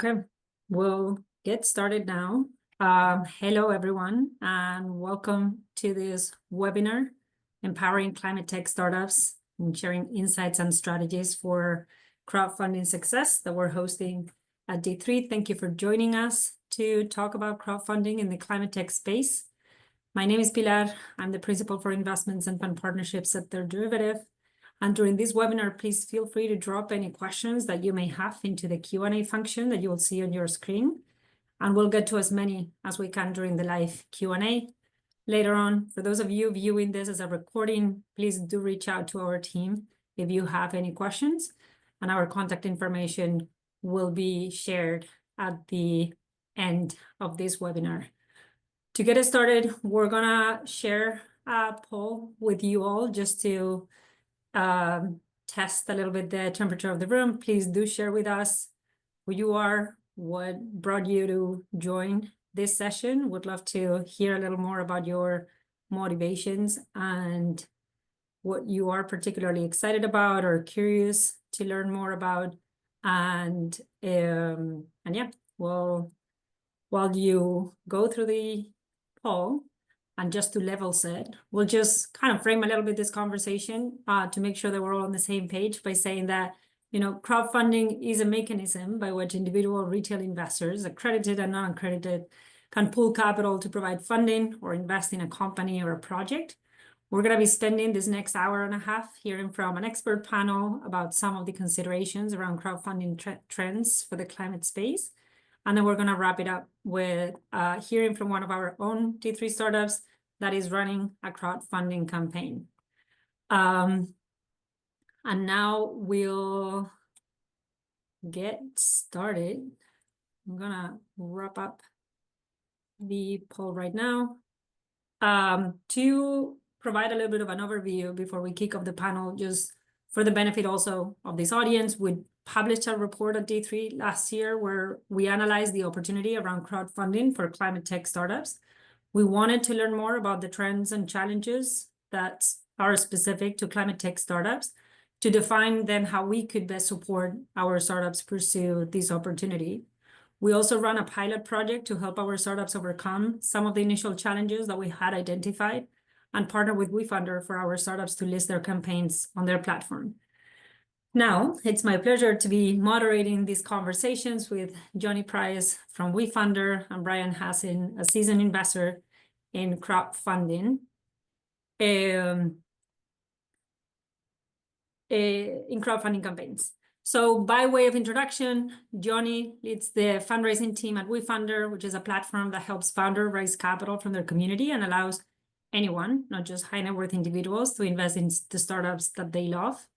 Okay, we'll get started now. Hello, everyone, and welcome to this webinar, Empowering Climate Tech Startups and Sharing Insights and Strategies for Crowdfunding Success that we're hosting at D3. Thank you for joining us to talk about crowdfunding in the climate tech space. My name is Pilar. I'm the Principal for Investments and Fund Partnerships at Third Derivative. And during this webinar, please feel free to drop any questions that you may have into the Q&A function that you will see on your screen. And we'll get to as many as we can during the live Q&A. Later on, for those of you viewing this as a recording, please do reach out to our team if you have any questions. And our contact information will be shared at the end of this webinar. To get it started, we're gonna share a poll with you all just to test a little bit the temperature of the room. Please do share with us who you are, what brought you to join this session. Would love to hear a little more about your motivations and what you are particularly excited about or curious to learn more about. And yeah, well, while you go through the poll, and just to level set, we'll just kind of frame a little bit this conversation to make sure that we're all on the same page by saying that, you know, crowdfunding is a mechanism by which individual retail investors, accredited and non-accredited, can pool capital to provide funding or invest in a company or a project. We're going to be spending this next hour and a half hearing from an expert panel about some of the considerations around crowdfunding trends for the climate space. And then we're going to wrap it up with hearing from one of our own D3 startups that is running a crowdfunding campaign. And now we'll get started. I'm going to wrap up the poll right now. To provide a little bit of an overview before we kick off the panel, just for the benefit also of this audience, we published a report at D3 last year where we analyzed the opportunity around crowdfunding for climate tech startups. We wanted to learn more about the trends and challenges that are specific to climate tech startups to define then how we could best support our startups pursue this opportunity. We also run a pilot project to help our startups overcome some of the initial challenges that we had identified and partner with Wefunder for our startups to list their campaigns on their platform. Now, it's my pleasure to be moderating these conversations with Jonny from Wefunder and Bryan Hassin, a seasoned investor in crowdfunding. In crowdfunding campaigns. So by way of introduction, Jonny leads the fundraising team at Wefunder, which is a platform that helps founders raise capital from their community and allows anyone, not just high net worth individuals, to invest in the startups that they love.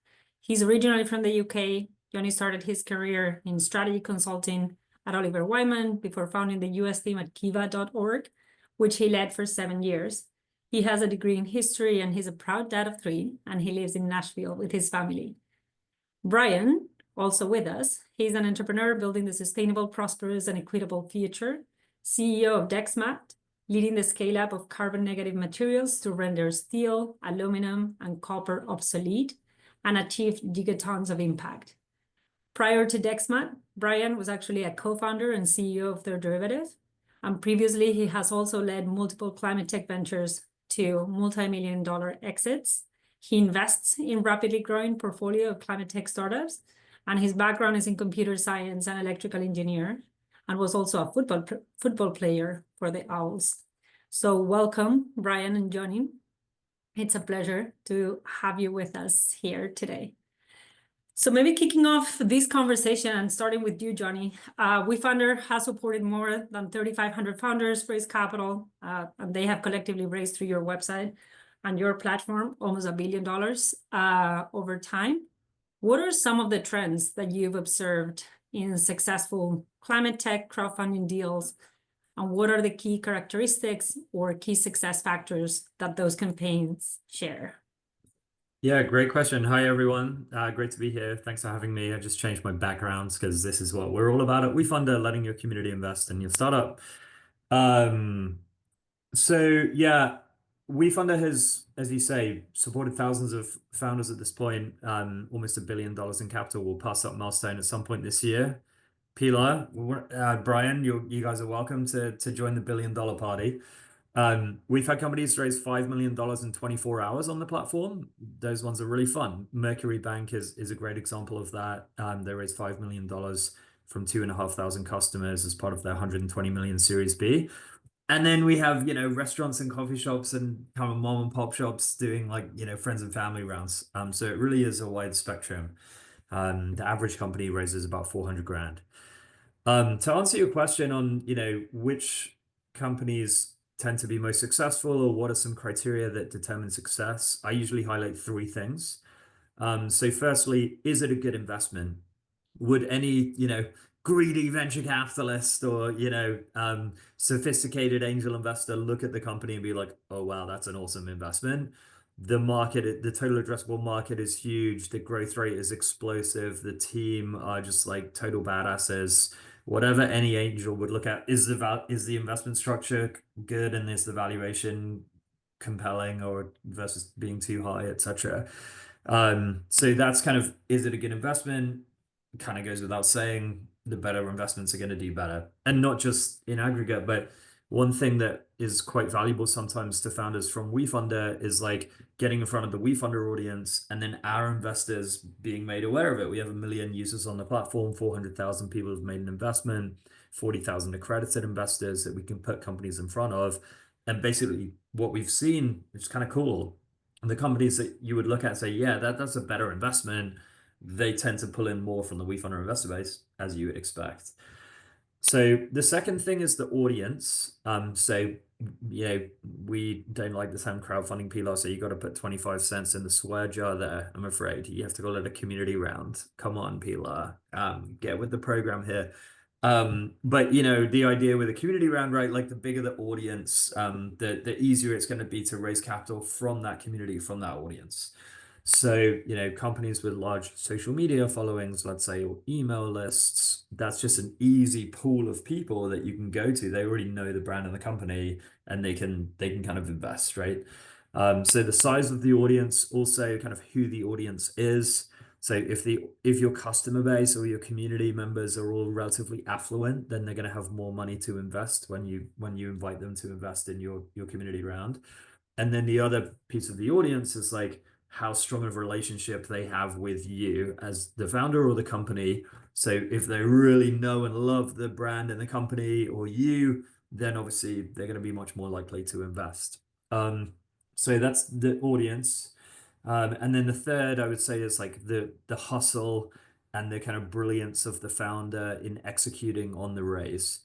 He's originally from the UK. Jonny started his career in strategy consulting at Oliver Wyman before founding the US team at Kiva.org, which he led for 7 years. He has a degree in history and he's a proud dad of 3, and he lives in Nashville with his family. Bryan, also with us, he's an entrepreneur building the sustainable, prosperous, and equitable future, CEO of DEXMAT, leading the scale-up of carbon-negative materials to render steel, aluminum, and copper obsolete, and achieved gigatons of impact. Prior to DEXMAT, Bryan was actually a co-founder and CEO of Third Derivative, and previously he has also led multiple climate tech ventures to multi-million-dollar exits. He invests in rapidly growing portfolio of climate tech startups, and his background is in computer science and electrical engineer, and was also a football player for the Owls. So welcome, Bryan and Jonny. It's a pleasure to have you with us here today. So maybe kicking off this conversation and starting with you, Jonny, Wefunder has supported more than 3,500 founders raise capital, and they have collectively raised through your website and your platform almost $1 billion over time. What are some of the trends that you've observed in successful climate tech crowdfunding deals? And what are the key characteristics or key success factors that those campaigns share? Yeah, great question. Hi, everyone. Great to be here. Thanks for having me. I just changed my backgrounds because this is what we're all about at Wefunder, letting your community invest in your startup. So yeah, Wefunder has, as you say, supported thousands of founders at this point. Almost $1 billion in capital. We'll pass that milestone at some point this year. Pilar, Bryan, you guys are welcome to join the billion-dollar party. We've had companies raise $5 million in 24 hours on the platform. Those ones are really fun. Mercury Bank is a great example of that. They raised $5 million from 2,500 customers as part of their 120 million Series B. And then we have, restaurants and coffee shops and kind of mom and pop shops doing like, friends and family rounds. So it really is a wide spectrum. The average company raises about 400 grand. To answer your question on, which companies tend to be most successful or what are some criteria that determine success, I usually highlight three things. So firstly, is it a good investment? Would any, greedy venture capitalist or, sophisticated angel investor look at the company and be like, oh, wow, that's an awesome investment? The market, the total addressable market is huge. The growth rate is explosive. The team are just like total badasses. Whatever any angel would look at, is the investment structure good and is the valuation compelling or versus being too high, etc. So that's kind of, is it a good investment? Kind of goes without saying, the better investments are going to do better. And not just in aggregate, but one thing that is quite valuable sometimes to founders from Wefunder is like getting in front of the Wefunder audience and then our investors being made aware of it. We have 1 million users on the platform, 400,000 people have made an investment, 40,000 accredited investors that we can put companies in front of. And basically what we've seen, which is kind of cool, the companies that you would look at and say, yeah, that's a better investment, they tend to pull in more from the Wefunder investor base, as you would expect. So the second thing is the audience. So, we don't like the term crowdfunding, Pilar, so you got to put 25 cents in the swear jar there, I'm afraid. You have to call it a community round. Come on, Pilar. Get with the program here. But the idea with a community round, right? Like the bigger the audience, the easier it's going to be to raise capital from that community, from that audience. So, companies with large social media followings, let's say, or email lists, that's just an easy pool of people that you can go to. They already know the brand and the company, and they can kind of invest, right? So the size of the audience, also kind of who the audience is. So if your customer base or your community members are all relatively affluent, then they're going to have more money to invest when you invite them to invest in your community round. And then the other piece of the audience is like how strong of a relationship they have with you as the founder or the company. So if they really know and love the brand and the company or you, then obviously they're going to be much more likely to invest. So that's the audience. And then the third, I would say, is like the hustle and the kind of brilliance of the founder in executing on the raise.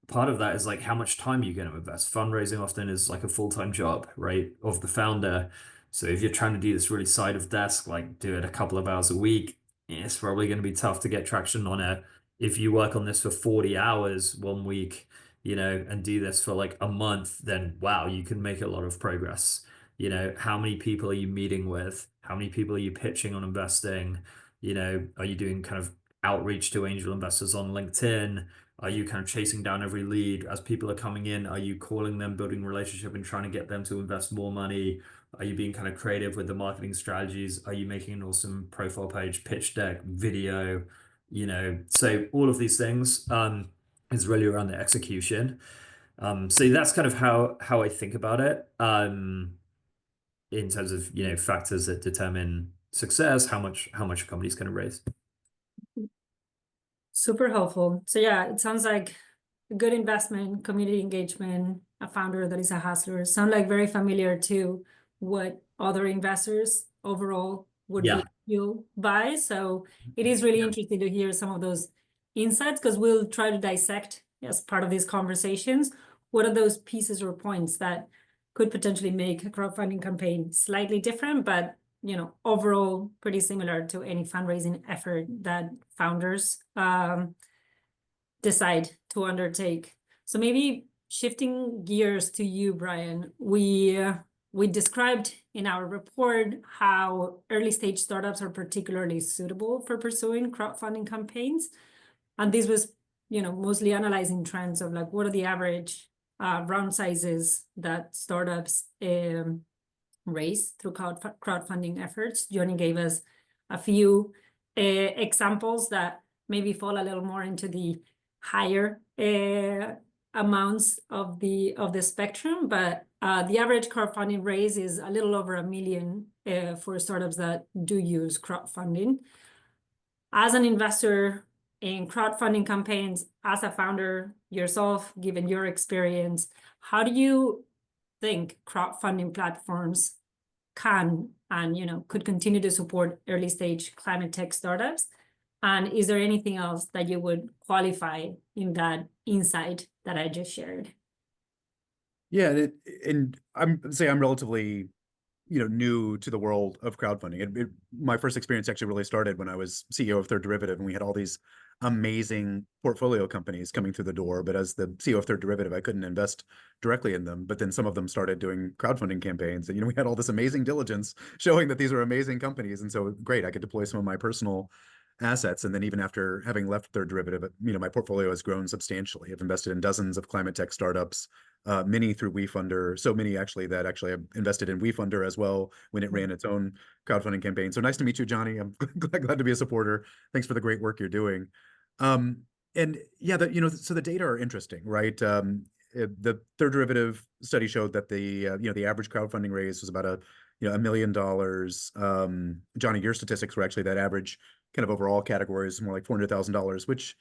Part of that is like how much time you're going to invest. Fundraising often is like a full-time job, right, of the founder. So if you're trying to do this really side of desk, like do it a couple of hours a week, it's probably going to be tough to get traction on it. If you work on this for 40 hours one week, and do this for like a month, then wow, you can make a lot of progress. How many people are you meeting with? How many people are you pitching on investing? Are you doing kind of outreach to angel investors on LinkedIn? Are you kind of chasing down every lead as people are coming in? Are you calling them, building relationship and trying to get them to invest more money? Are you being kind of creative with the marketing strategies? Are you making an awesome profile page, pitch deck, video? So all of these things is really around the execution. So that's kind of how I think about it. In terms of, factors that determine success, how much a company's going to raise. Super helpful. So yeah, it sounds like a good investment, community engagement, a founder that is a hustler. Sound like very familiar to what other investors overall would be fueled by. So it is really interesting to hear some of those insights, because we'll try to dissect as part of these conversations, what are those pieces or points that could potentially make a crowdfunding campaign slightly different, but overall pretty similar to any fundraising effort that founders decide to undertake. So maybe shifting gears to you, Bryan, we described in our report how early stage startups are particularly suitable for pursuing crowdfunding campaigns. And this was, mostly analyzing trends of like, what are the average round sizes that startups raise through crowdfunding efforts. Jonny gave us a few examples that maybe fall a little more into the higher amounts of the spectrum, but the average crowdfunding raise is a little over $1 million for startups that do use crowdfunding. As an investor in crowdfunding campaigns, as a founder yourself, given your experience, how do you think crowdfunding platforms can and could continue to support early stage climate tech startups? And is there anything else that you would qualify in that insight that I just shared? Yeah, and I'm relatively new to the world of crowdfunding. My first experience actually really started when I was CEO of Third Derivative, and we had all these amazing portfolio companies coming through the door. But as the CEO of Third Derivative, I couldn't invest directly in them. But then some of them started doing crowdfunding campaigns, and we had all this amazing diligence showing that these are amazing companies. And so great, I could deploy some of my personal assets. And then even after having left Third Derivative, my portfolio has grown substantially. I've invested in dozens of climate tech startups, many through Wefunder, so many actually that actually I've invested in Wefunder as well when it ran its own crowdfunding campaign. So nice to meet you, Jonny. I'm glad to be a supporter. Thanks for the great work you're doing. And yeah, so the data are interesting, right? The Third Derivative study showed that the average crowdfunding raise was about $1 million. Jonny, your statistics were actually that average kind of overall category is more like $400,000, which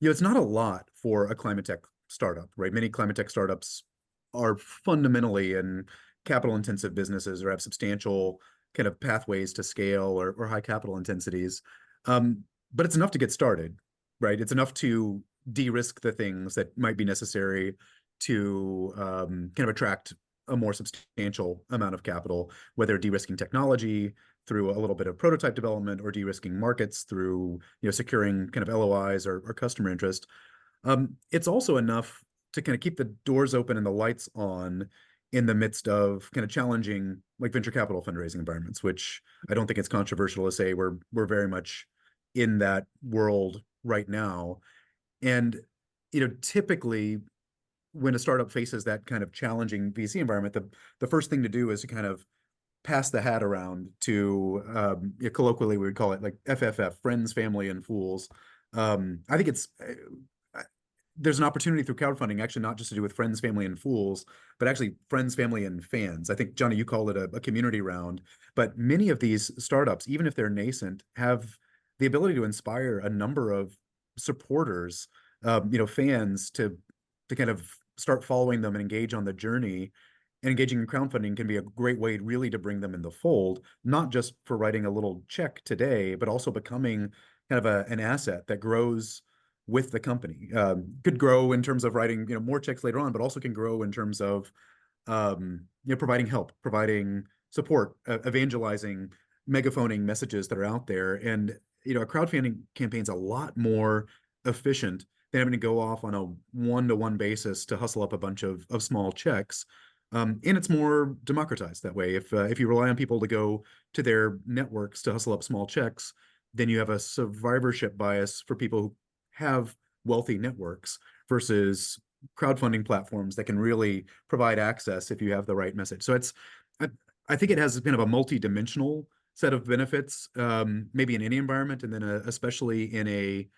it's not a lot for a climate tech startup, right? Many climate tech startups are fundamentally in capital intensive businesses or have substantial kind of pathways to scale or high capital intensities. But it's enough to get started, right? It's enough to de-risk the things that might be necessary to kind of attract a more substantial amount of capital, whether de-risking technology through a little bit of prototype development or de-risking markets through securing kind of LOIs or customer interest. It's also enough to kind of keep the doors open and the lights on in the midst of kind of challenging like venture capital fundraising environments, which I don't think it's controversial to say we're very much in that world right now. And typically when a startup faces that kind of challenging VC environment, the first thing to do is to kind of pass the hat around to colloquially we would call it like FFF, friends, family, and fools. I think there's an opportunity through crowdfunding actually not just to do with friends, family, and fools, but actually friends, family, and fans. I think, Jonny, you called it a community round, but many of these startups, even if they're nascent, have the ability to inspire a number of supporters, fans to kind of start following them and engage on the journey. And engaging in crowdfunding can be a great way really to bring them in the fold, not just for writing a little check today, but also becoming kind of an asset that grows with the company. Could grow in terms of writing more checks later on, but also can grow in terms of providing help, providing support, evangelizing, megaphoning messages that are out there. And a crowdfunding campaign's a lot more efficient than having to go off on a one-to-one basis to hustle up a bunch of small checks. And it's more democratized that way. If you rely on people to go to their networks to hustle up small checks, then you have a survivorship bias for people who have wealthy networks versus crowdfunding platforms that can really provide access if you have the right message. So I think it has kind of a multi-dimensional set of benefits, maybe in any environment, and then especially in a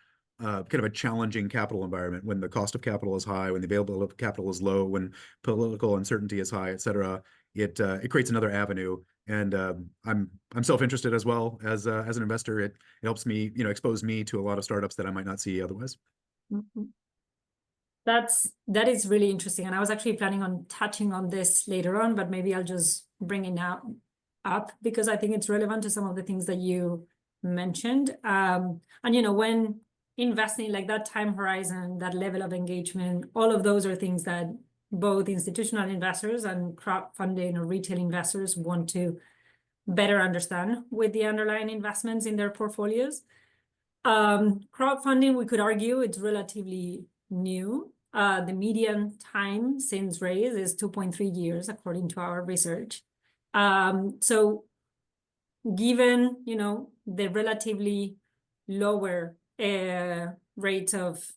kind of a challenging capital environment when the cost of capital is high, when the availability of capital is low, when political uncertainty is high, et cetera. It creates another avenue. And I'm self-interested as well as an investor. It helps me, expose me to a lot of startups that I might not see otherwise. Mm-hmm. That is really interesting. And I was actually planning on touching on this later on, but maybe I'll just bring it up because I think it's relevant to some of the things that you mentioned. And when investing, like that time horizon, that level of engagement, all of those are things that both institutional investors and crowdfunding or retail investors want to better understand with the underlying investments in their portfolios. Crowdfunding, we could argue it's relatively new. The median time since raise is 2.3 years, according to our research. So given, the relatively lower rates of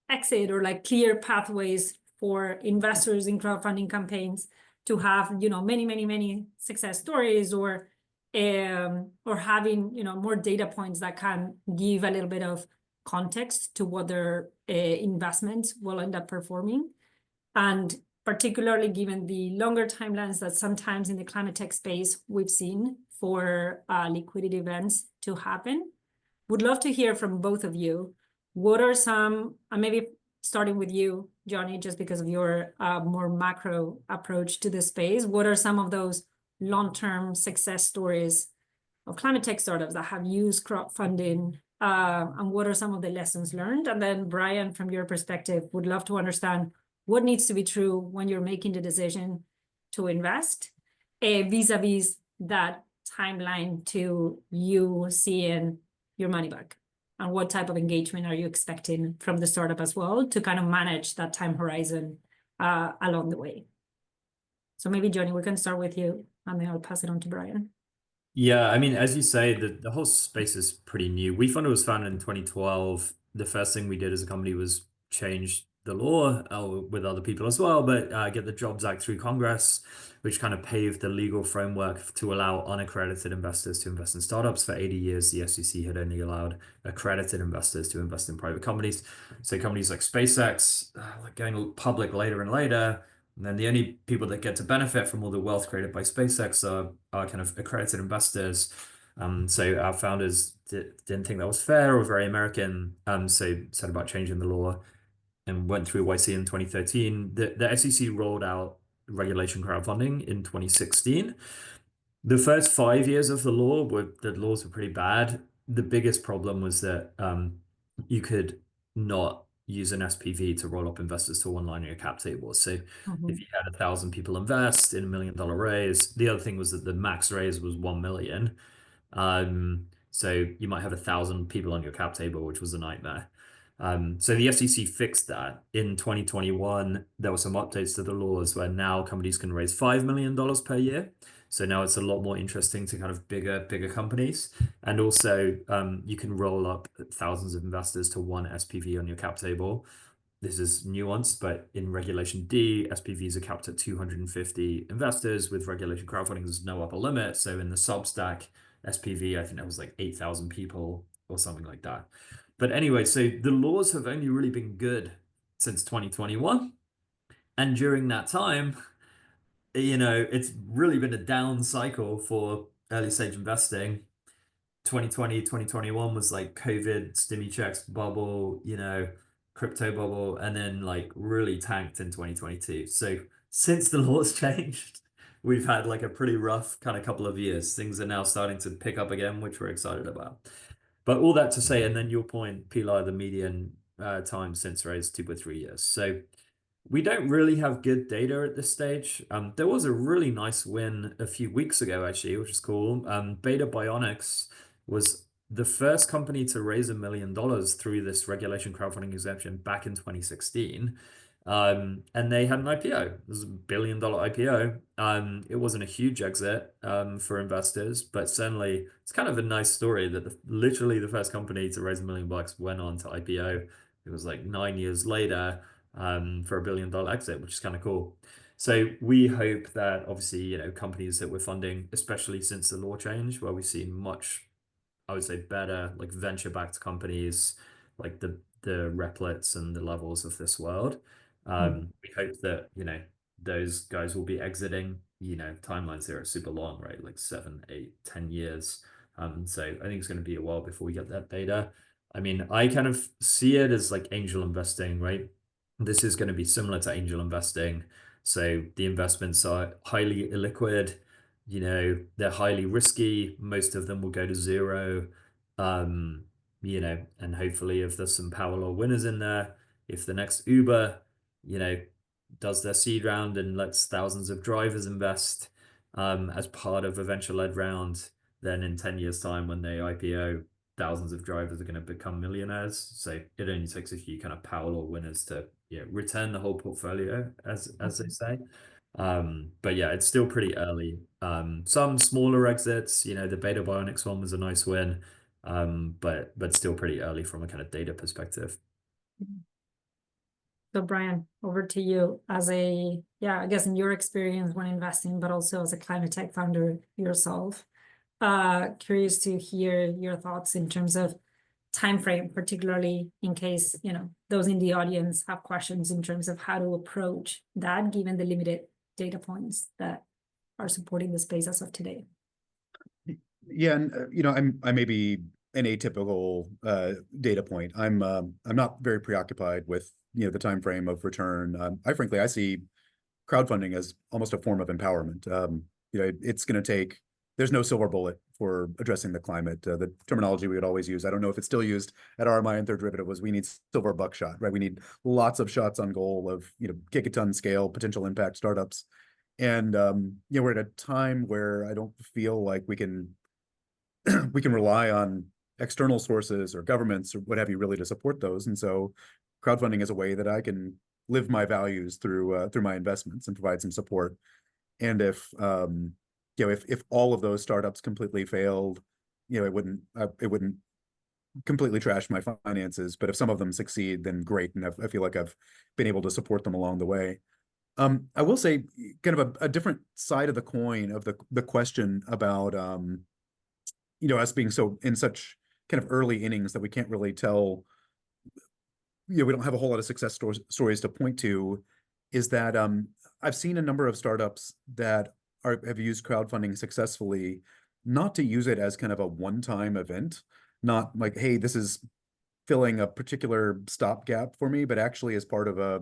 exit or like clear pathways for investors in crowdfunding campaigns to have, many success stories or having, more data points that can give a little bit of context to what their investments will end up performing. And particularly given the longer timelines that sometimes in the climate tech space we've seen for liquidity events to happen. Would love to hear from both of you. What are some, maybe starting with you, Jonny, just because of your more macro approach to the space, what are some of those long-term success stories of climate tech startups that have used crowdfunding, and what are some of the lessons learned? And then Bryan, from your perspective, would love to understand what needs to be true when you're making the decision to invest, vis-a-vis that timeline to you seeing your money back, and what type of engagement are you expecting from the startup as well to kind of manage that time horizon along the way. So maybe Jonny, we can start with you, and then I'll pass it on to Bryan. Yeah, I mean, as you say, the whole space is pretty new. Wefunder was founded in 2012. The first thing we did as a company was change the law with other people as well, but get the Jobs Act through Congress, which kind of paved the legal framework to allow unaccredited investors to invest in startups. For 80 years, the SEC had only allowed accredited investors to invest in private companies. So companies like SpaceX, like going public later and later. And then the only people that get to benefit from all the wealth created by SpaceX are kind of accredited investors. So our founders didn't think that was fair or very American. So said about changing the law and went through YC in 2013. The SEC rolled out regulation crowdfunding in 2016. The first 5 years of the laws were pretty bad. The biggest problem was that you could not use an SPV to roll up investors to one line in your cap table. So if you had 1,000 people invest in $1 million raise, the other thing was that the max raise was 1 million. So you might have 1,000 people on your cap table, which was a nightmare. So the SEC fixed that in 2021. There were some updates to the laws where now companies can raise $5 million per year. So now it's a lot more interesting to kind of bigger companies. And also you can roll up thousands of investors to one SPV on your cap table. This is nuanced, but in Regulation D, SPVs are capped at 250 investors. With regulation crowdfunding, there's no upper limit. So in the Substack SPV, I think that was like 8,000 people or something like that. But anyway, so the laws have only really been good since 2021. And during that time, it's really been a down cycle for early stage investing. 2020, 2021 was like COVID, stimmy checks, bubble, crypto bubble, and then like really tanked in 2022. So since the laws changed, we've had like a pretty rough kind of couple of years. Things are now starting to pick up again, which we're excited about. But all that to say, and then your point, Pilar, the median time since raise 2.3 years. So we don't really have good data at this stage. There was a really nice win a few weeks ago, actually, which is cool. Beta Bionics was the first company to raise $1 million through this regulation crowdfunding exemption back in 2016. And they had an IPO. It was $1 billion IPO. It wasn't a huge exit for investors, but certainly it's kind of a nice story that literally the first company to raise $1 million went on to IPO. It was like 9 years later for a $1 billion exit, which is kind of cool. So we hope that obviously, companies that we're funding, especially since the law change, where we've seen much, I would say, better like venture-backed companies, like the Replets and the Levels of this world. We hope that, those guys will be exiting, timelines here are super long, right? Like 7, 8, 10 years. So I think it's going to be a while before we get that data. I mean, I kind of see it as like angel investing, right? This is going to be similar to angel investing. So the investments are highly illiquid, they're highly risky. Most of them will go to zero. And hopefully if there's some power law winners in there, if the next Uber, does their seed round and lets thousands of drivers invest as part of a venture-led round, then in 10 years' time when they IPO, thousands of drivers are going to become millionaires. So it only takes a few kind of power law winners to return the whole portfolio, as they say. But yeah, it's still pretty early. Some smaller exits, the Beta Bionics one was a nice win, but still pretty early from a kind of data perspective. So Bryan, over to you as I guess in your experience when investing, but also as a climate tech founder yourself. Curious to hear your thoughts in terms of time frame, particularly in case, you know, those in the audience have questions in terms of how to approach that, given the limited data points that are supporting the space as of today. Yeah, and you know, I may be an atypical data point. I'm not very preoccupied with, you know, the time frame of return. I see crowdfunding as almost a form of empowerment. You know, it's going to take. There's no silver bullet for addressing the climate. The terminology we would always use, I don't know if it's still used at RMI and Third Derivative, was we need silver buckshot, right? We need lots of shots on goal of, you know, gigaton scale potential impact startups. And you know, we're at a time where I don't feel like we can rely on external sources or governments or what have you really to support those. And so crowdfunding is a way that I can live my values through my investments and provide some support. And if you know, if all of those startups completely failed, you know, it wouldn't completely trash my finances. But if some of them succeed, then great. And I feel like I've been able to support them along the way. I will say kind of a different side of the coin of the question about you know, us being so in such kind of early innings that we can't really tell, you know, we don't have a whole lot of success stories to point to, is that I've seen a number of startups that have used crowdfunding successfully, not to use it as kind of a one-time event, not like, hey, this is filling a particular stopgap for me, but actually as part of a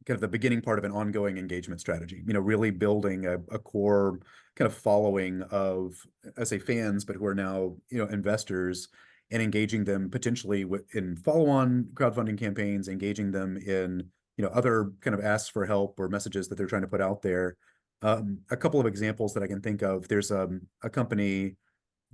kind of the beginning part of an ongoing engagement strategy, you know, really building a core kind of following of, I say fans, but who are now, you know, investors, and engaging them potentially in follow-on crowdfunding campaigns, engaging them in, you know, other kind of asks for help or messages that they're trying to put out there. A couple of examples that I can think of, there's a company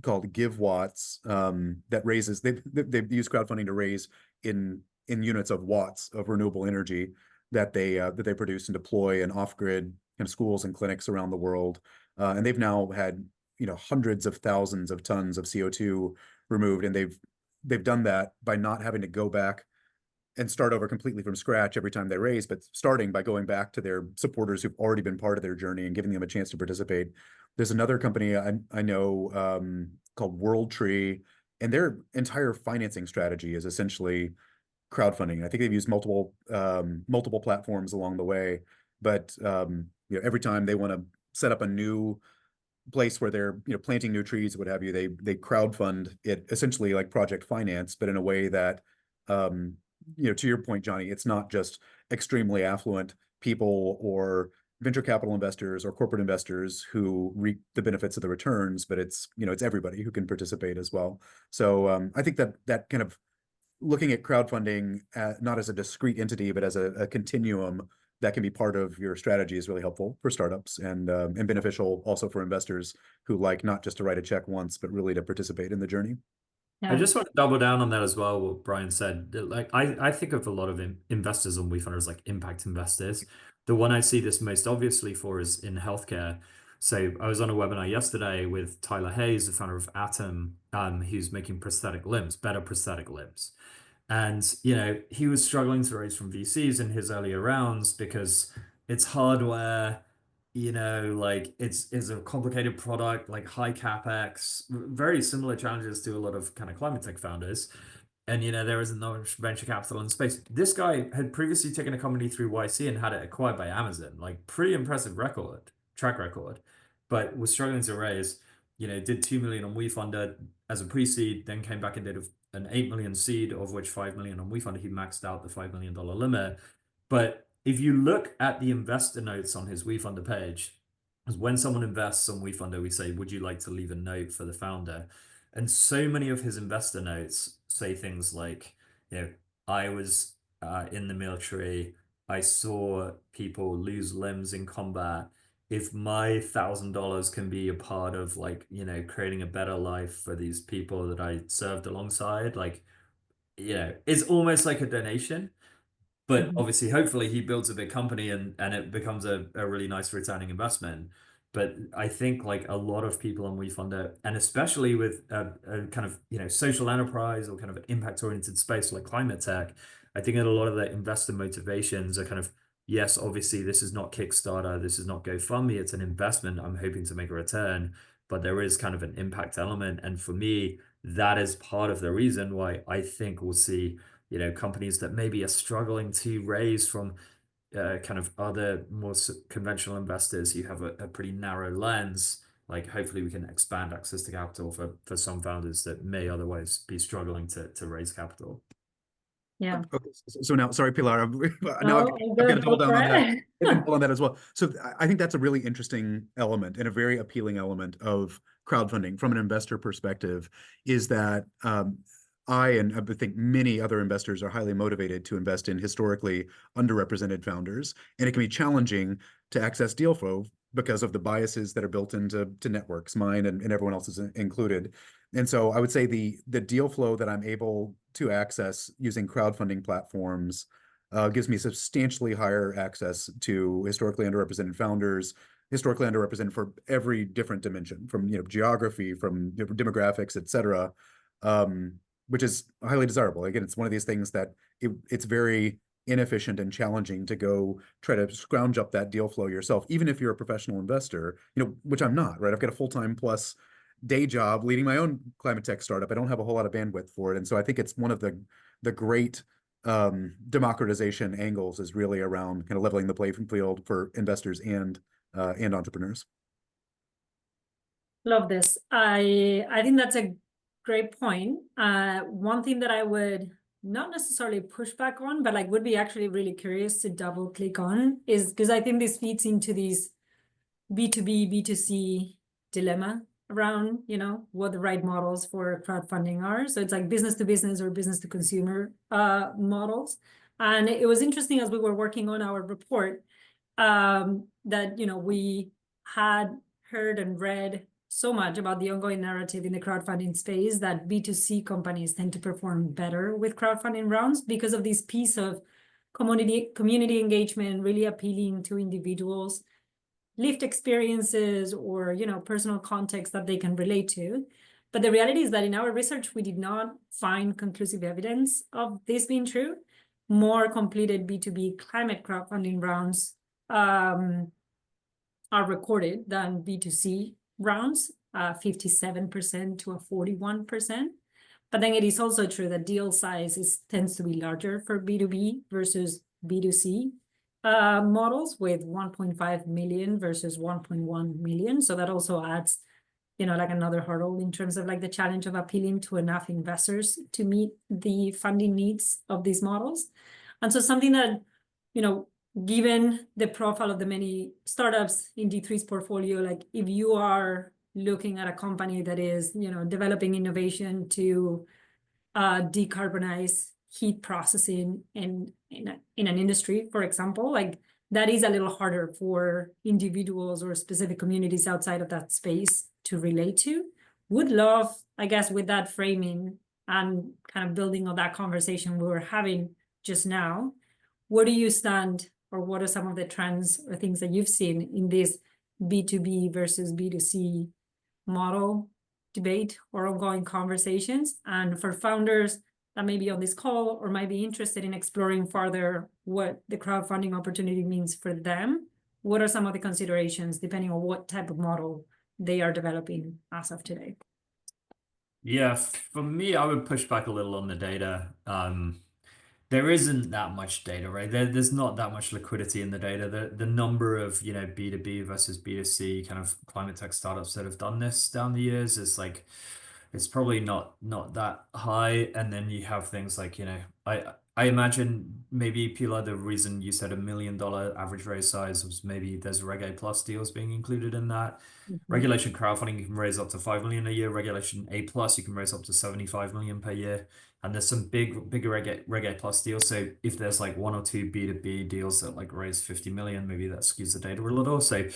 called Give Watts that raises, they've used crowdfunding to raise in units of watts of renewable energy that they produce and deploy in off-grid kind of schools and clinics around the world. And they've now had, you know, hundreds of thousands of tons of CO2 removed, and they've done that by not having to go back and start over completely from scratch every time they raise, but starting by going back to their supporters who've already been part of their journey and giving them a chance to participate. There's another company I know called World Tree, and their entire financing strategy is essentially crowdfunding. I think they've used multiple platforms along the way, but you know, every time they want to set up a new place where they're, you know, planting new trees, what have you, they crowdfund it essentially like project finance, but in a way that you know, to your point, Jonny, it's not just extremely affluent people or venture capital investors or corporate investors who reap the benefits of the returns, but it's, you know, it's everybody who can participate as well. So I think that kind of looking at crowdfunding not as a discrete entity, but as a continuum that can be part of your strategy is really helpful for startups and beneficial also for investors who like not just to write a check once, but really to participate in the journey. I just want to double down on that as well, what Bryan said. Like I think of a lot of investors on Wefunder as like impact investors. The one I see this most obviously for is in healthcare. So I was on a webinar yesterday with Tyler Hayes, the founder of Atom, who's making prosthetic limbs, better prosthetic limbs. And, you know, he was struggling to raise from VCs in his earlier rounds because it's hardware, you know, like it's a complicated product, like high capex, very similar challenges to a lot of kind of climate tech founders. And, you know, there isn't much venture capital in space. This guy had previously taken a company through YC and had it acquired by Amazon, like pretty impressive track record, but was struggling to raise, you know, did 2 million on WeFunder as a pre-seed, then came back and did an 8 million seed, of which 5 million on WeFunder. He maxed out the $5 million limit. But if you look at the investor notes on his WeFunder page, because when someone invests on WeFunder, we say, would you like to leave a note for the founder? And so many of his investor notes say things like, you know, I was in the military. I saw people lose limbs in combat. If my $1,000 can be a part of, like, you know, creating a better life for these people that I served alongside, like, you know, it's almost like a donation. But obviously, hopefully he builds a big company and it becomes a really nice returning investment. But I think like a lot of people on WeFunder, and especially with a kind of, you know, social enterprise or kind of an impact-oriented space like climate tech, I think that a lot of the investor motivations are kind of, yes, obviously this is not Kickstarter, this is not GoFundMe, it's an investment. I'm hoping to make a return, but there is kind of an impact element. And for me, that is part of the reason why I think we'll see, companies that maybe are struggling to raise from kind of other more conventional investors. You have a pretty narrow lens. Like hopefully we can expand access to capital for some founders that may otherwise be struggling to raise capital. Yeah. Okay, so now, sorry, Pilar, now No, I've got to good. double Go down for on that it. and pull on that as well. So I think that's a really interesting element and a very appealing element of crowdfunding from an investor perspective is that I and I think many other investors are highly motivated to invest in historically underrepresented founders, and it can be challenging to access deal flow because of the biases that are built into networks, mine and everyone else's included. And so I would say the deal flow that I'm able to access using crowdfunding platforms gives me substantially higher access to historically underrepresented founders, historically underrepresented for every different dimension, from geography, from demographics, et cetera, which is highly desirable. Again, it's one of these things that it's very inefficient and challenging to go try to scrounge up that deal flow yourself, even if you're a professional investor, which I'm not, right? I've got a full-time plus day job leading my own climate tech startup. I don't have a whole lot of bandwidth for it. And so I think it's one of the great democratization angles is really around kind of leveling the playing field for investors and entrepreneurs. Love this. I think that's a great point. One thing that I would not necessarily push back on, but like would be actually really curious to double click on is because I think this feeds into these B2B, B2C dilemma around, what the right models for crowdfunding are. So it's like business to business or business to consumer models. And it was interesting as we were working on our report that, we had heard and read so much about the ongoing narrative in the crowdfunding space that B2C companies tend to perform better with crowdfunding rounds because of this piece of community engagement, really appealing to individuals, lived experiences or personal context that they can relate to. But the reality is that in our research, we did not find conclusive evidence of this being true. More completed B2B climate crowdfunding rounds are recorded than B2C rounds, 57% to a 41%. But then it is also true that deal size tends to be larger for B2B versus B2C models with 1.5 million versus 1.1 million. So that also adds, like another hurdle in terms of like the challenge of appealing to enough investors to meet the funding needs of these models. And so something that, given the profile of the many startups in D3's portfolio, like if you are looking at a company that is, developing innovation to decarbonize heat processing in an industry, for example, like that is a little harder for individuals or specific communities outside of that space to relate to. Would love, I guess, with that framing and kind of building on that conversation we were having just now, where do you stand, or what are some of the trends or things that you've seen in this B2B versus B2C model debate or ongoing conversations? And for founders that may be on this call or might be interested in exploring further what the crowdfunding opportunity means for them, what are some of the considerations depending on what type of model they are developing as of today? Yeah, for me, I would push back a little on the data. There isn't that much data, right? There's not that much liquidity in the data. The number of, B2B versus B2C kind of climate tech startups that have done this down the years is like, it's probably not that high. And then you have things like, I imagine maybe, Pilar, the reason you said $1 million average raise size was maybe there's Reg A plus deals being included in that. Regulation crowdfunding, you can raise up to 5 million a year. Regulation A plus, you can raise up to 75 million per year. And there's some bigger Reg A plus deals. So if there's like one or two B2B deals that like raise 50 million, maybe that skews the data a little. So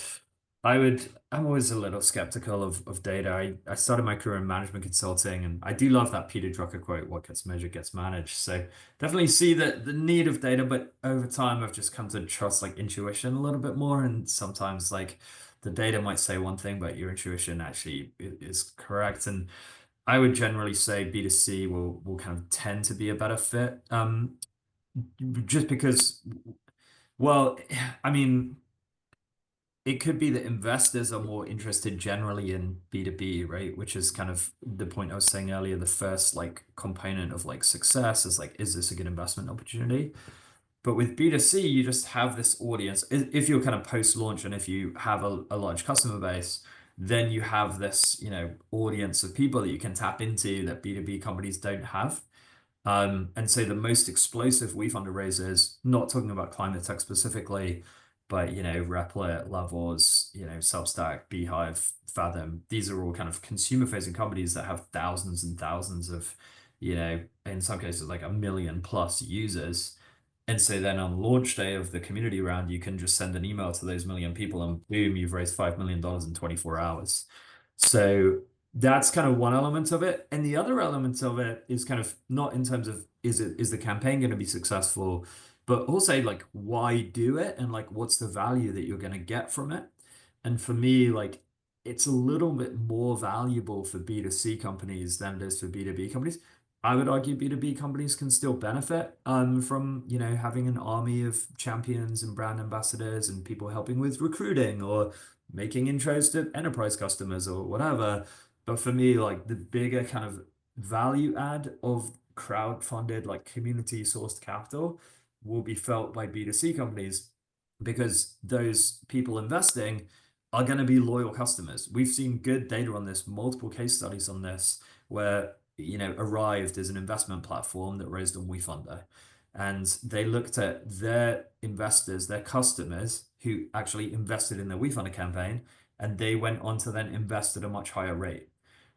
I'm always a little skeptical of data. I started my career in management consulting, and I do love that Peter Drucker quote, what gets measured gets managed. So definitely see the need of data, but over time I've just come to trust like intuition a little bit more. And sometimes like the data might say one thing, but your intuition actually is correct. And I would generally say B2C will kind of tend to be a better fit. Just because, well, I mean, it could be that investors are more interested generally in B2B, right? Which is kind of the point I was saying earlier. The first like component of like success is like, is this a good investment opportunity? But with B2C, you just have this audience. If you're kind of post-launch and if you have a large customer base, then you have this, audience of people that you can tap into that B2B companies don't have. And so the most explosive Wefunder raises, not talking about climate tech specifically, but Replit, Levels, Substack, Beehive, Fathom, these are all kind of consumer facing companies that have thousands and thousands of, in some cases like 1 million plus users. And so then on launch day of the community round, you can just send an email to those 1 million people and boom, you've raised $5 million in 24 hours. So that's kind of one element of it. And the other element of it is kind of not in terms of is the campaign going to be successful, but also like why do it and like what's the value that you're going to get from it. And for me, like it's a little bit more valuable for B2C companies than it is for B2B companies. I would argue B2B companies can still benefit from, having an army of champions and brand ambassadors and people helping with recruiting or making intros to enterprise customers or whatever. But for me, like the bigger kind of value add of crowd-funded, like community sourced capital will be felt by B2C companies because those people investing are going to be loyal customers. We've seen good data on this, multiple case studies on this, where Arrived as an investment platform that raised on Wefunder. And they looked at their investors, their customers who actually invested in their Wefunder campaign, and they went on to then invest at a much higher rate.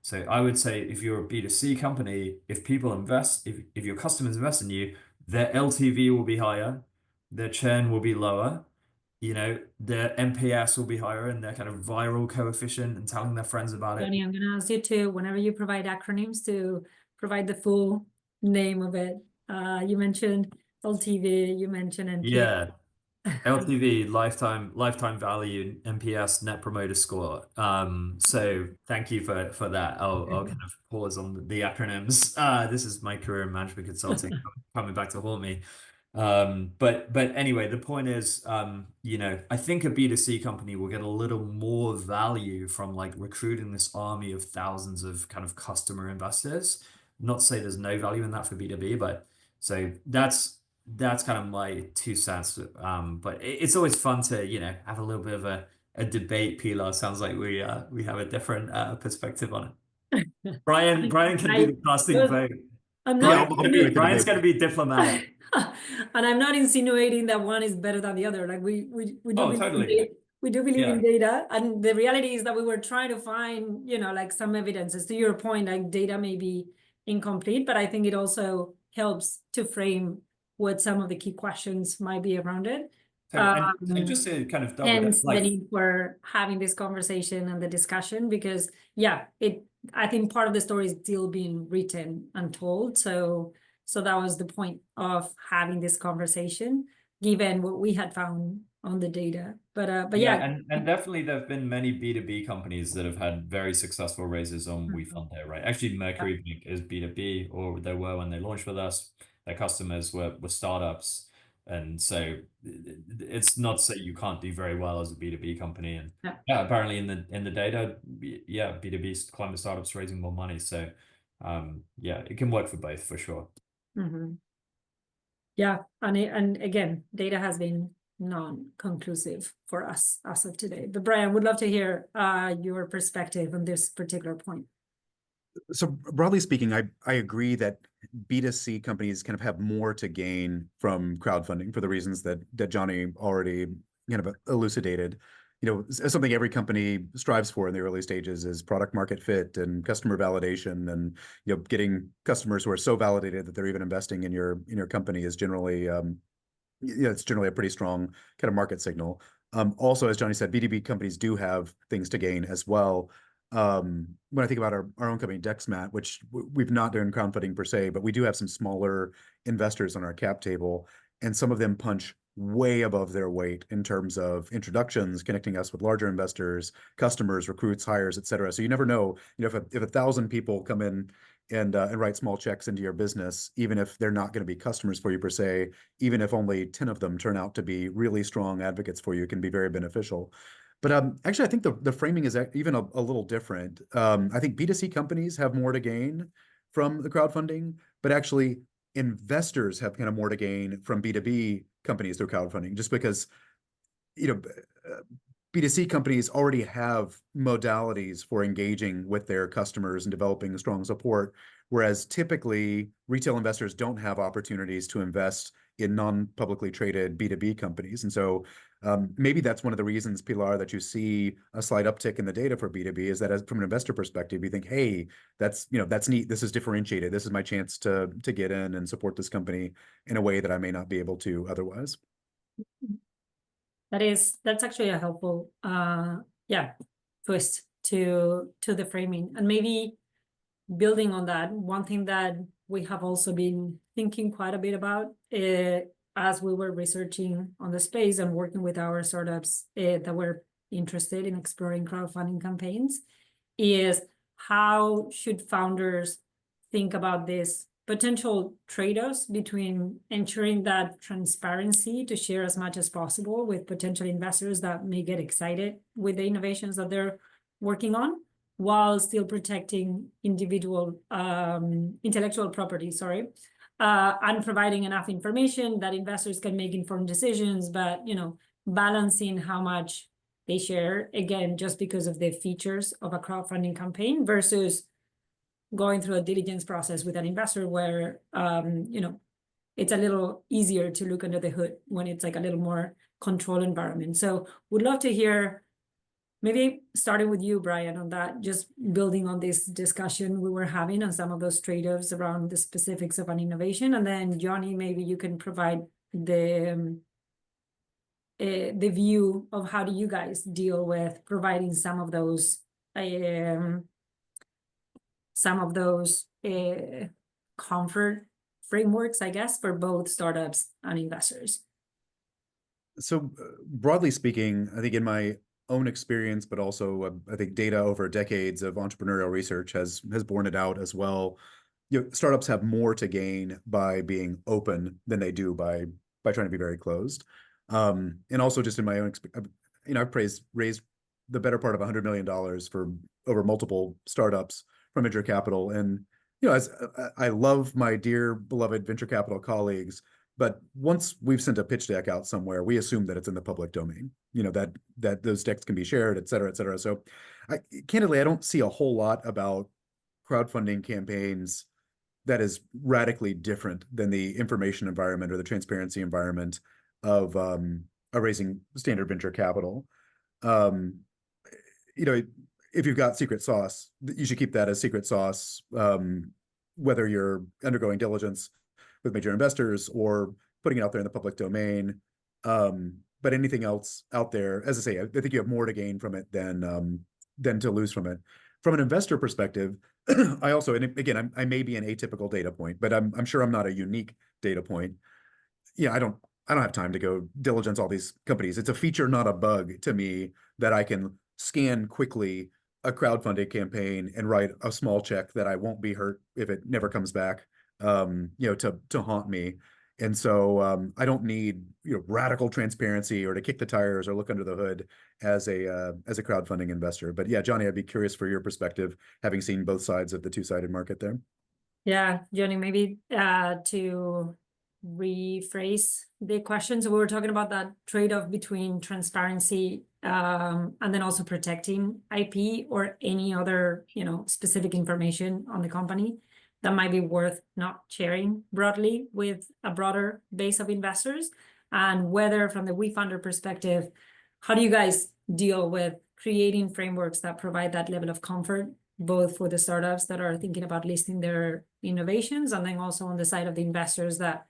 So I would say if you're a B2C company, if people invest, if your customers invest in you, their LTV will be higher, their churn will be lower, their NPS will be higher and their kind of viral coefficient and telling their friends about it. Jonny, I'm going to ask you to, whenever you provide acronyms, to provide the full name of it. You mentioned LTV, you mentioned NPS. Yeah. LTV, lifetime value, NPS, net promoter score. So thank you for that. I'll kind of pause on the acronyms. This is my career in management consulting coming back to haunt me. But anyway, the point is, I think a B2C company will get a little more value from like recruiting this army of thousands of kind of customer investors. Not to say there's no value in that for B2B, but so that's kind of my 2 cents. But it's always fun to, have a little bit of a debate, Pilar. Sounds like we have a different perspective on it. Bryan can be the casting vote. Bryan's going to be diplomatic. And I'm not insinuating that one is better than the other. Like we do believe totally. we do believe in data, and the reality is that we were trying to find, like some evidences. To your point, like data may be incomplete, but I think it also helps to frame what some of the key questions might be around it. And just to kind of hence the need for having this conversation and the discussion, because I think part of the story is still being written and told. So that was the point of having this conversation, given what we had found on the data. But and definitely there have been many B2B companies that have had very successful raises on Wefunder, right? Actually, Mercury is B2B, or they were when they launched with us. Their customers were startups. And so it's not to say you can't do very well as a B2B company. And apparently in the data, B2B climate startups raising more money. So it can work for both for sure. Yeah, and again, data has been non-conclusive for us as of today. But Bryan, would love to hear your perspective on this particular point. So broadly speaking, I agree that B2C companies kind of have more to gain from crowdfunding for the reasons that Jonny already kind of elucidated. Something every company strives for in the early stages is product market fit and customer validation, and getting customers who are so validated that they're even investing in your company is generally it's generally a pretty strong kind of market signal. Also, as Jonny said, B2B companies do have things to gain as well. When I think about our own company, DEXMAT, which we've not done crowdfunding per se, but we do have some smaller investors on our cap table, and some of them punch way above their weight in terms of introductions, connecting us with larger investors, customers, recruits, hires, et cetera. So you never know, if 1,000 people come in and write small checks into your business, even if they're not going to be customers for you per se, even if only 10 of them turn out to be really strong advocates for you, can be very beneficial. But actually, I think the framing is even a little different. I think B2C companies have more to gain from the crowdfunding, but actually investors have kind of more to gain from B2B companies through crowdfunding, just because, you know, B2C companies already have modalities for engaging with their customers and developing strong support, whereas typically retail investors don't have opportunities to invest in non-publicly traded B2B companies. And so maybe that's one of the reasons, Pilar, that you see a slight uptick in the data for B2B, is that from an investor perspective, you think, hey, that's neat. This is differentiated. This is my chance to get in and support this company in a way that I may not be able to otherwise. That's actually a helpful twist to the framing. And maybe building on that, one thing that we have also been thinking quite a bit about as we were researching on the space and working with our startups that were interested in exploring crowdfunding campaigns is how should founders think about this potential trade-offs between ensuring that transparency to share as much as possible with potential investors that may get excited with the innovations that they're working on, while still protecting individual intellectual property, and providing enough information that investors can make informed decisions, but balancing how much they share, again, just because of the features of a crowdfunding campaign versus going through a diligence process with an investor where it's a little easier to look under the hood when it's like a little more controlled environment. So would love to hear, maybe starting with you, Bryan, on that, just building on this discussion we were having on some of those trade-offs around the specifics of an innovation. And then Jonny, maybe you can provide the view of how do you guys deal with providing some of those comfort frameworks, I guess, for both startups and investors. So broadly speaking, I think in my own experience, but also I think data over decades of entrepreneurial research has borne it out as well. Startups have more to gain by being open than they do by trying to be very closed. And also just in my own experience, I've raised the better part of $100 million for over multiple startups from venture capital. And, as I love my dear beloved venture capital colleagues, but once we've sent a pitch deck out somewhere, we assume that it's in the public domain, that those decks can be shared, et cetera, et cetera. So candidly, I don't see a whole lot about crowdfunding campaigns that is radically different than the information environment or the transparency environment of raising standard venture capital. If you've got secret sauce, you should keep that as secret sauce, whether you're undergoing diligence with major investors or putting it out there in the public domain. But anything else out there, as I say, I think you have more to gain from it than to lose from it. From an investor perspective, I also, and again, I may be an atypical data point, but I'm sure I'm not a unique data point. I don't have time to go diligence all these companies. It's a feature, not a bug to me, that I can scan quickly a crowdfunding campaign and write a small check that I won't be hurt if it never comes back, to haunt me. And so I don't need radical transparency or to kick the tires or look under the hood as a crowdfunding investor. But yeah, Jonny, I'd be curious for your perspective, having seen both sides of the two-sided market there. Yeah, Jonny, maybe to rephrase the question. So we were talking about that trade-off between transparency and then also protecting IP or any other specific information on the company that might be worth not sharing broadly with a broader base of investors, and whether from the Wefunder perspective, how do you guys deal with creating frameworks that provide that level of comfort, both for the startups that are thinking about listing their innovations, and then also on the side of the investors that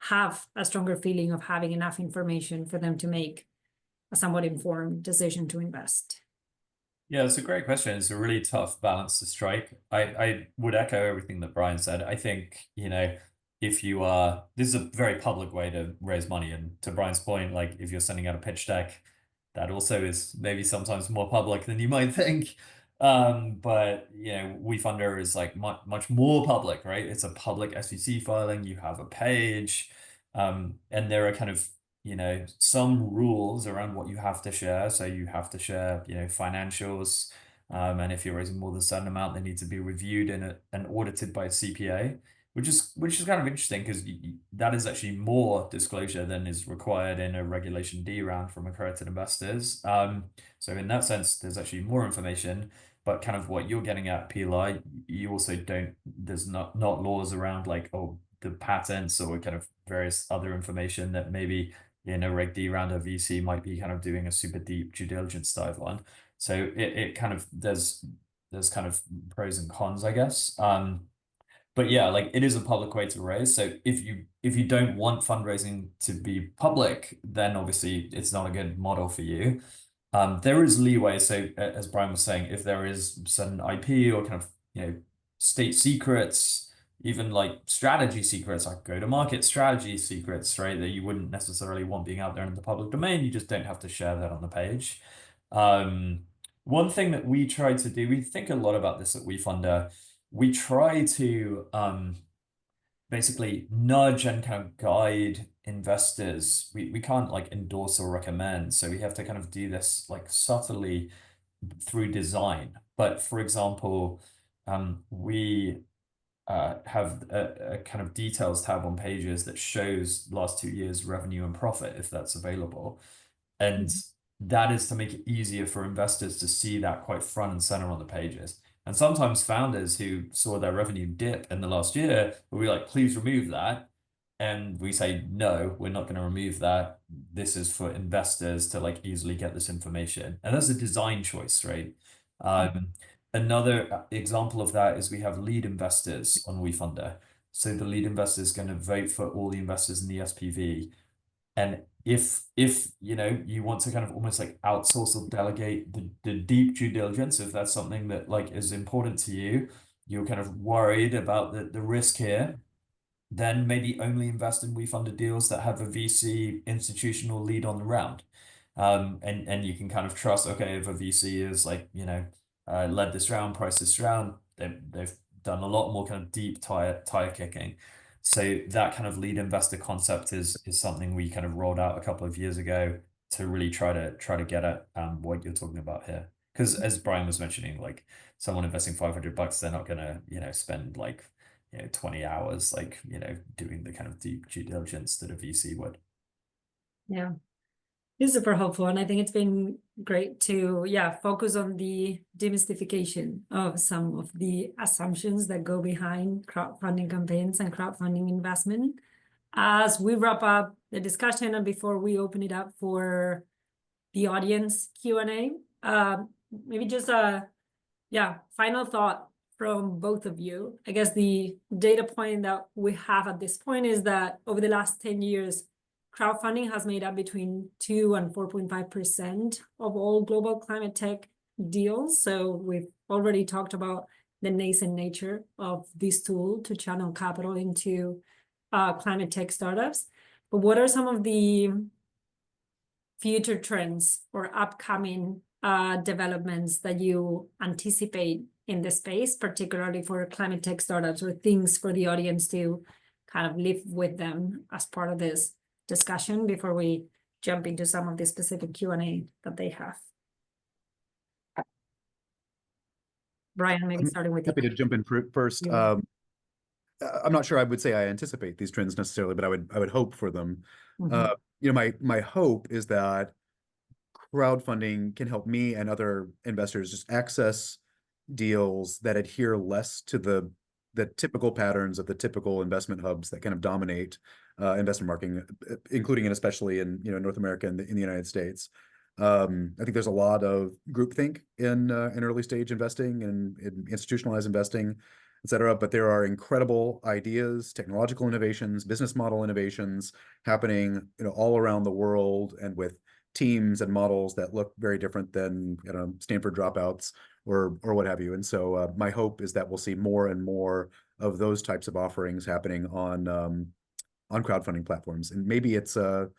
have a stronger feeling of having enough information for them to make a somewhat informed decision to invest? Yeah, it's a great question. It's a really tough balance to strike. I would echo everything that Bryan said. I think, if you are, this is a very public way to raise money. And to Bryan's point, like if you're sending out a pitch deck, that also is maybe sometimes more public than you might think. But Wefunder is like much more public, right? It's a public SEC filing. You have a page, and there are kind of you know, some rules around what you have to share. So you have to share, you know, financials. And if you're raising more than a certain amount, they need to be reviewed and audited by a CPA, which is kind of interesting because that is actually more disclosure than is required in a Regulation D round from accredited investors. So in that sense, there's actually more information. But kind of what you're getting at, Pilar, you also don't. There's not laws around like, oh, the patents or kind of various other information that maybe in a Reg D round of VC might be kind of doing a super deep due diligence dive on. So it kind of there's kind of pros and cons, I guess. But yeah, like it is a public way to raise. So if you don't want fundraising to be public, then obviously it's not a good model for you. There is leeway. So as Bryan was saying, if there is certain IP or kind of, you know, state secrets, even like strategy secrets, like go-to-market strategy secrets, right, that you wouldn't necessarily want being out there in the public domain, you just don't have to share that on the page. One thing that we try to do, we think a lot about this at Wefunder. We try to basically nudge and kind of guide investors. We can't like endorse or recommend, so we have to kind of do this like subtly through design. But for example, we have a kind of details tab on pages that shows last 2 years revenue and profit if that's available. And that is to make it easier for investors to see that quite front and center on the pages. And sometimes founders who saw their revenue dip in the last year will be like, please remove that. And we say, no, we're not going to remove that. This is for investors to like easily get this information. And that's a design choice, right? Another example of that is we have lead investors on Wefunder. So the lead investor is going to vote for all the investors in the SPV. And if you know you want to kind of almost like outsource or delegate the deep due diligence, if that's something that like is important to you, you're kind of worried about the risk here, then maybe only invest in Wefunder deals that have a VC institutional lead on the round. And you can kind of trust, okay, if a VC is like, you know, led this round, priced this round, they've done a lot more kind of deep tire kicking. So that kind of lead investor concept is something we kind of rolled out a couple of years ago to really try to get at what you're talking about here. Because as Bryan was mentioning, like someone investing $500, they're not gonna, you know, spend like, you know, 20 hours like, you know, doing the kind of deep due diligence that a VC would. Yeah, it's super helpful. And I think it's been great to, focus on the demystification of some of the assumptions that go behind crowdfunding campaigns and crowdfunding investment. As we wrap up the discussion and before we open it up for the audience Q&A, maybe just a final thought from both of you. I guess the data point that we have at this point is that over the last 10 years, crowdfunding has made up between 2 and 4.5% of all global climate tech deals. So we've already talked about the nascent nature of this tool to channel capital into climate tech startups. But what are some of the future trends or upcoming developments that you anticipate in the space, particularly for climate tech startups, or things for the audience to kind of live with them as part of this discussion before we jump into some of the specific Q&A that they have? Bryan, maybe starting with happy you. to jump in first. Yeah. I'm not sure I would say I anticipate these trends necessarily, but I would hope for them. You know, my hope is that crowdfunding can help me and other investors just access deals that adhere less to the typical patterns of the typical investment hubs that kind of dominate investment marketing, including and especially in, you know, North America and in the United States. I think there's a lot of groupthink in early stage investing and in institutionalized investing, et cetera. But there are incredible ideas, technological innovations, business model innovations happening, you know, all around the world, and with teams and models that look very different than, you know, Stanford dropouts or what have you. And so my hope is that we'll see more and more of those types of offerings happening on crowdfunding platforms. And maybe it's a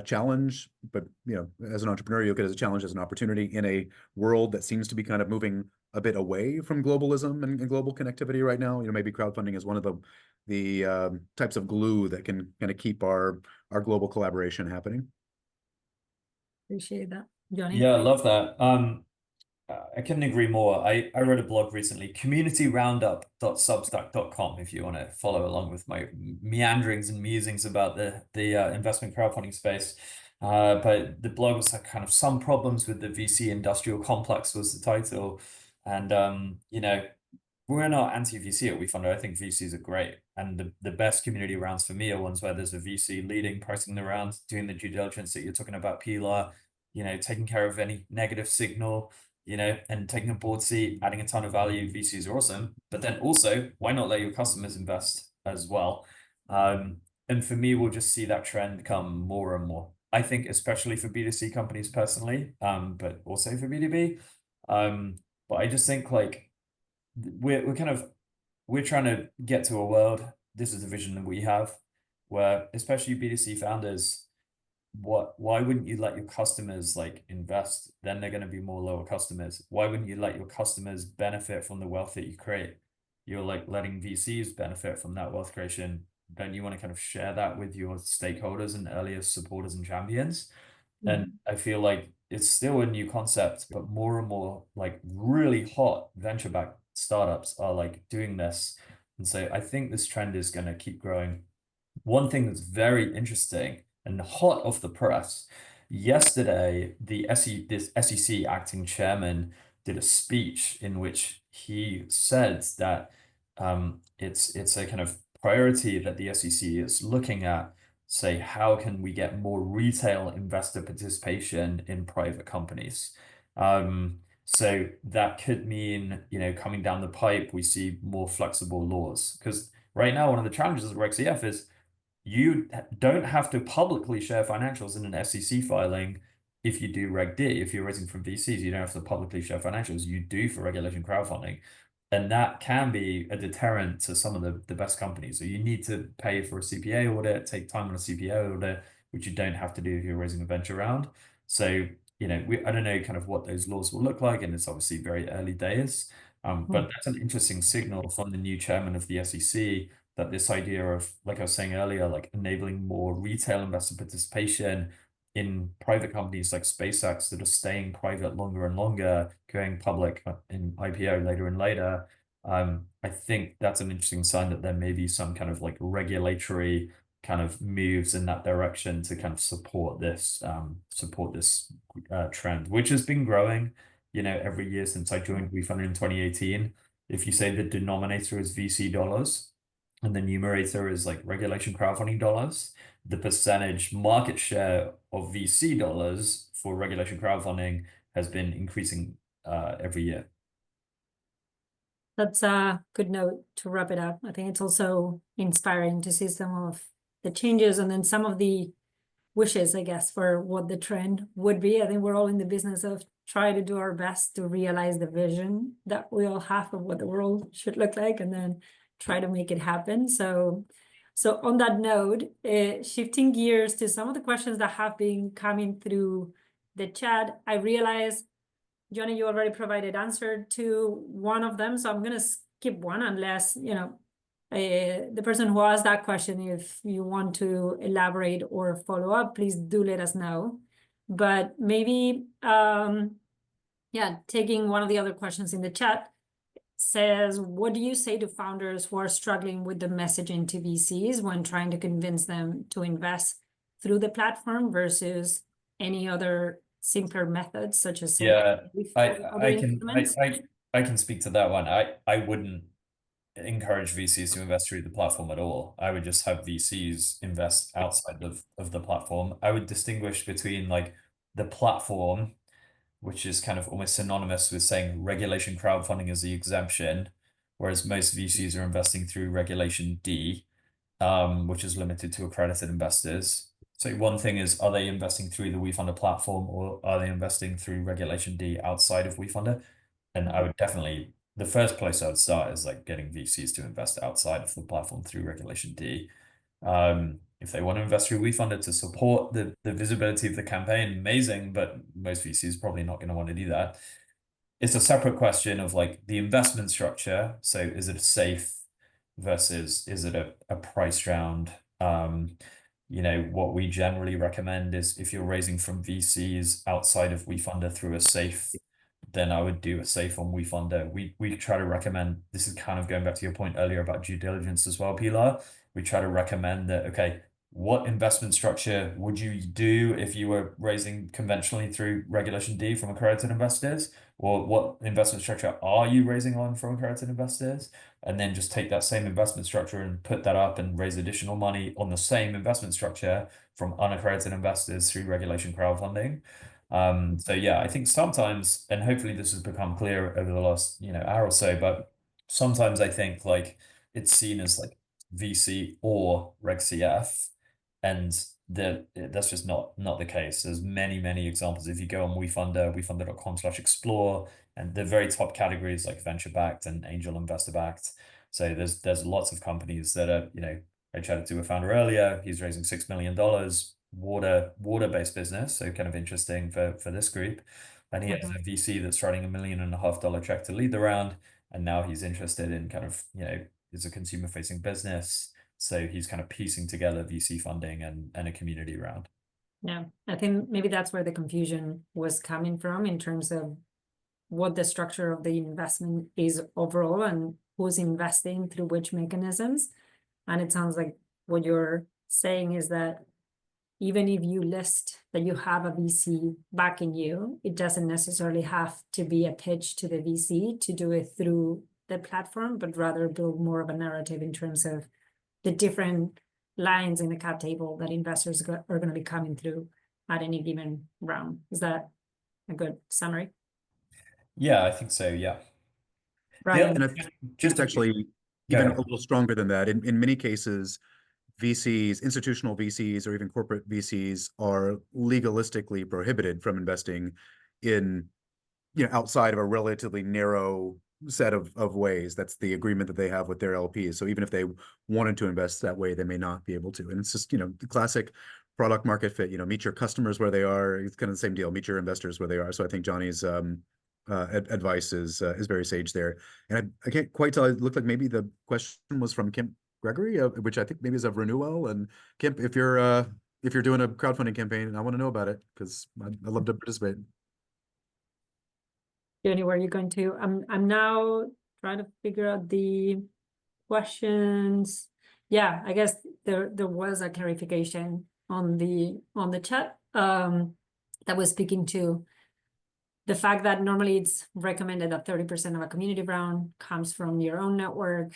challenge, but, you know, as an entrepreneur, you look at it as a challenge, as an opportunity in a world that seems to be kind of moving a bit away from globalism and global connectivity right now. You know, maybe crowdfunding is one of the types of glue that can kind of keep our global collaboration happening. Appreciate that. Jonny? Yeah, I love that. I couldn't agree more. I wrote a blog recently, communityroundup.substack.com, if you want to follow along with my meanderings and musings about the investment crowdfunding space. But the blog was like kind of some problems with the VC industrial complex was the title. And you know, we're not anti-VC at Wefunder. I think VCs are great. And the best community rounds for me are ones where there's a VC leading, pricing the rounds, doing the due diligence that you're talking about, Pilar, you know, taking care of any negative signal, you know, and taking a board seat, adding a ton of value. VCs are awesome. But then also, why not let your customers invest as well? And for me, we'll just see that trend come more and more. I think especially for B2C companies personally, but also for B2B. But I just think like we're trying to get to a world, this is the vision that we have, where especially B2C founders, why wouldn't you let your customers like invest? Then they're going to be more loyal customers. Why wouldn't you let your customers benefit from the wealth that you create? You're like letting VCs benefit from that wealth creation. Then you want to kind of share that with your stakeholders and earlier supporters and champions. And I feel like it's still a new concept, but more and more like really hot venture-backed startups are like doing this. And so I think this trend is going to keep growing. One thing that's very interesting and hot off the press, yesterday, this SEC acting chairman did a speech in which he said that it's a kind of priority that the SEC is looking at, say, how can we get more retail investor participation in private companies? So that could mean, you know, coming down the pipe, we see more flexible laws. Because right now, one of the challenges of Reg CF is you don't have to publicly share financials in an SEC filing if you do Reg D. If you're raising from VCs, you don't have to publicly share financials. You do for regulation crowdfunding. And that can be a deterrent to some of the best companies. So you need to pay for a CPA audit, take time on a CPA audit, which you don't have to do if you're raising a venture round. So, you know, I don't know kind of what those laws will look like, and it's obviously very early days. But that's an interesting signal from the new chairman of the SEC that this idea of, like I was saying earlier, like enabling more retail investor participation in private companies like SpaceX that are staying private longer and longer, going public in IPO later and later. I think that's an interesting sign that there may be some kind of like regulatory kind of moves in that direction to kind of support this trend, which has been growing, you know, every year since I joined Wefunder in 2018. If you say the denominator is VC dollars and the numerator is like regulation crowdfunding dollars, the percentage market share of VC dollars for regulation crowdfunding has been increasing every year. That's a good note to wrap it up. I think it's also inspiring to see some of the changes and then some of the wishes, I guess, for what the trend would be. I think we're all in the business of trying to do our best to realize the vision that we all have of what the world should look like and then try to make it happen. So on that note, shifting gears to some of the questions that have been coming through the chat, I realize, Jonny, you already provided answer to one of them, so I'm going to skip one unless, you know, the person who asked that question, if you want to elaborate or follow up, please do let us know. But maybe, taking one of the other questions in the chat, says, what do you say to founders who are struggling with the messaging to VCs when trying to convince them to invest through the platform versus any other simpler methods, such as I can speak to that one. I wouldn't encourage VCs to invest through the platform at all. I would just have VCs invest outside of the platform. I would distinguish between like the platform, which is kind of almost synonymous with saying regulation crowdfunding is the exemption, whereas most VCs are investing through regulation D, which is limited to accredited investors. So one thing is, are they investing through the Wefunder platform or are they investing through regulation D outside of Wefunder? And I would definitely, the first place I would start is like getting VCs to invest outside of the platform through regulation D. If they want to invest through Wefunder to support the visibility of the campaign, amazing, but most VCs probably not going to want to do that. It's a separate question of like the investment structure. So is it safe versus is it a price round? you know, what we generally recommend is if you're raising from VCs outside of Wefunder through a safe, then I would do a safe on Wefunder. We try to recommend, this is kind of going back to your point earlier about due diligence as well, Pilar. We try to recommend that, okay, what investment structure would you do if you were raising conventionally through Regulation D from accredited investors? Or what investment structure are you raising on from accredited investors? And then just take that same investment structure and put that up and raise additional money on the same investment structure from unaccredited investors through regulation crowdfunding. So yeah, I think sometimes, and hopefully this has become clear over the last, you know, hour or so, but sometimes I think like it's seen as like VC or Reg CF, and that's just not the case. There's many examples. If you go on Wefunder, wefunder.com/explore, and the very top categories like venture backed and angel investor backed. So there's lots of companies that are, you know, I chatted to a founder earlier. He's raising $6 million, water-based business, so kind of interesting for this group. And he has a VC that's writing $1.5 million check to lead the round, and now he's interested in kind of, you know, it's a consumer-facing business, so he's kind of piecing together VC funding and a community round. Yeah, I think maybe that's where the confusion was coming from in terms of what the structure of the investment is overall and who's investing through which mechanisms. And it sounds like what you're saying is that even if you list that you have a VC backing you, it doesn't necessarily have to be a pitch to the VC to do it through the platform, but rather build more of a narrative in terms of the different lines in the cap table that investors are going to be coming through at any given round. Is that a good summary? Yeah, I think so. Yeah. Bryan. And just actually even a little stronger than that. In many cases, VCs, institutional VCs, or even corporate VCs are legalistically prohibited from investing in, you know, outside of a relatively narrow set of ways. That's the agreement that they have with their LPs. So even if they wanted to invest that way, they may not be able to. And it's just, you know, the classic product market fit, you know, meet your customers where they are. It's kind of the same deal, meet your investors where they are. So I think Jonny's advice is very sage there. And I can't quite tell, it looked like maybe the question was from Kim Gregory, which I think maybe is of Renewal. And Kim, if you're doing a crowdfunding campaign, I want to know about it because I'd love to participate. Jonny, where are you going to? I'm now trying to figure out the questions. Yeah, I guess there was a clarification on the chat that was speaking to the fact that normally it's recommended that 30% of a community round comes from your own network.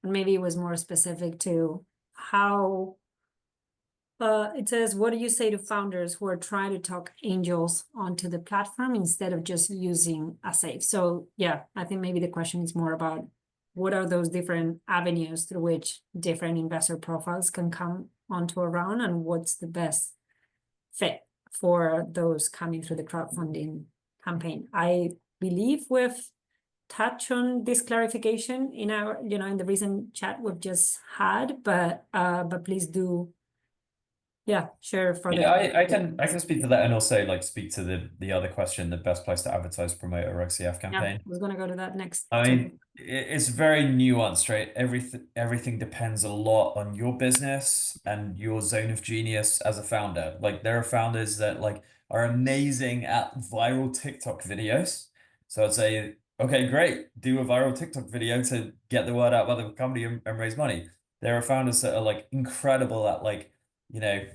Maybe it was more specific to how it says, what do you say to founders who are trying to talk angels onto the platform instead of just using a safe? So yeah, I think maybe the question is more about what are those different avenues through which different investor profiles can come onto a round, and what's the best fit for those coming through the crowdfunding campaign. I believe we've touched on this clarification in our, you know, in the recent chat we've just had, but please do, yeah, share further. Yeah, I can speak to that, and also like speak to the other question, the best place to advertise, promote a Reg CF campaign. Yeah, I was gonna go to that next. I mean, it's very nuanced, right? Everything depends a lot on your business and your zone of genius as a founder. Like there are founders that like are amazing at viral TikTok videos. So I'd say, okay, great, do a viral TikTok video to get the word out about the company and raise money. There are founders that are like incredible at like, you know,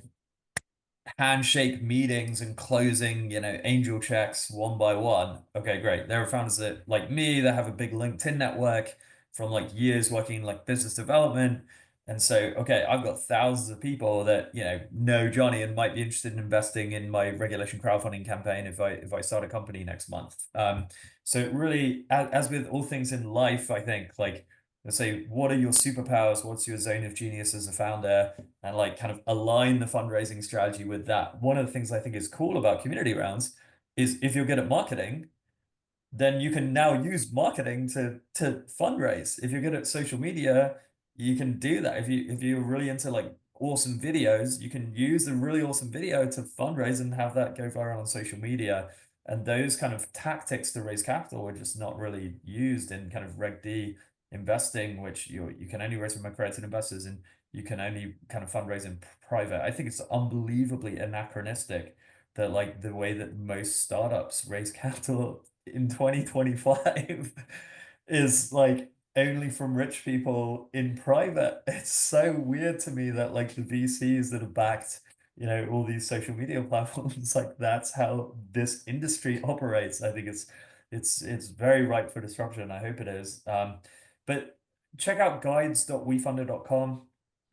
handshake meetings and closing, you know, angel checks one by one. Okay, great. There are founders that, like me, that have a big LinkedIn network from like years working in like business development. And so, okay, I've got thousands of people that, you know Jonny and might be interested in investing in my regulation crowdfunding campaign if I start a company next month. So it really, as with all things in life, I think like, let's say, what are your superpowers? What's your zone of genius as a founder? And like kind of align the fundraising strategy with that. One of the things I think is cool about community rounds is if you're good at marketing, then you can now use marketing to fundraise. If you're good at social media, you can do that. If you're really into like awesome videos, you can use a really awesome video to fundraise and have that go viral on social media. And those kind of tactics to raise capital are just not really used in kind of Reg D investing, which you can only raise from accredited investors and you can only kind of fundraise in private. I think it's unbelievably anachronistic that like the way that most startups raise capital in 2025 is like only from rich people in private. It's so weird to me that like the VCs that have backed, you know, all these social media platforms, like that's how this industry operates. I think it's very ripe for disruption. I hope it is. But check out guides.wefunder.com,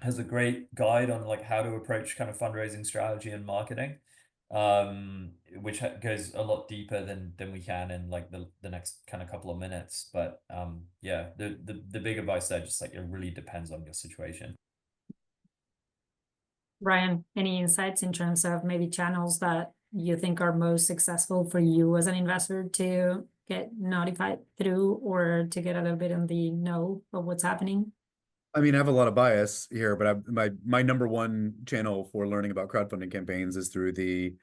has a great guide on like how to approach kind of fundraising strategy and marketing, which goes a lot deeper than we can in like the next kind of couple of minutes. But yeah, the big advice there, just like it really depends on your situation. Bryan, any insights in terms of maybe channels that you think are most successful for you as an investor to get notified through or to get a little bit on the know of what's happening? I mean, I have a lot of bias here, but my number one channel for learning about crowdfunding campaigns is through the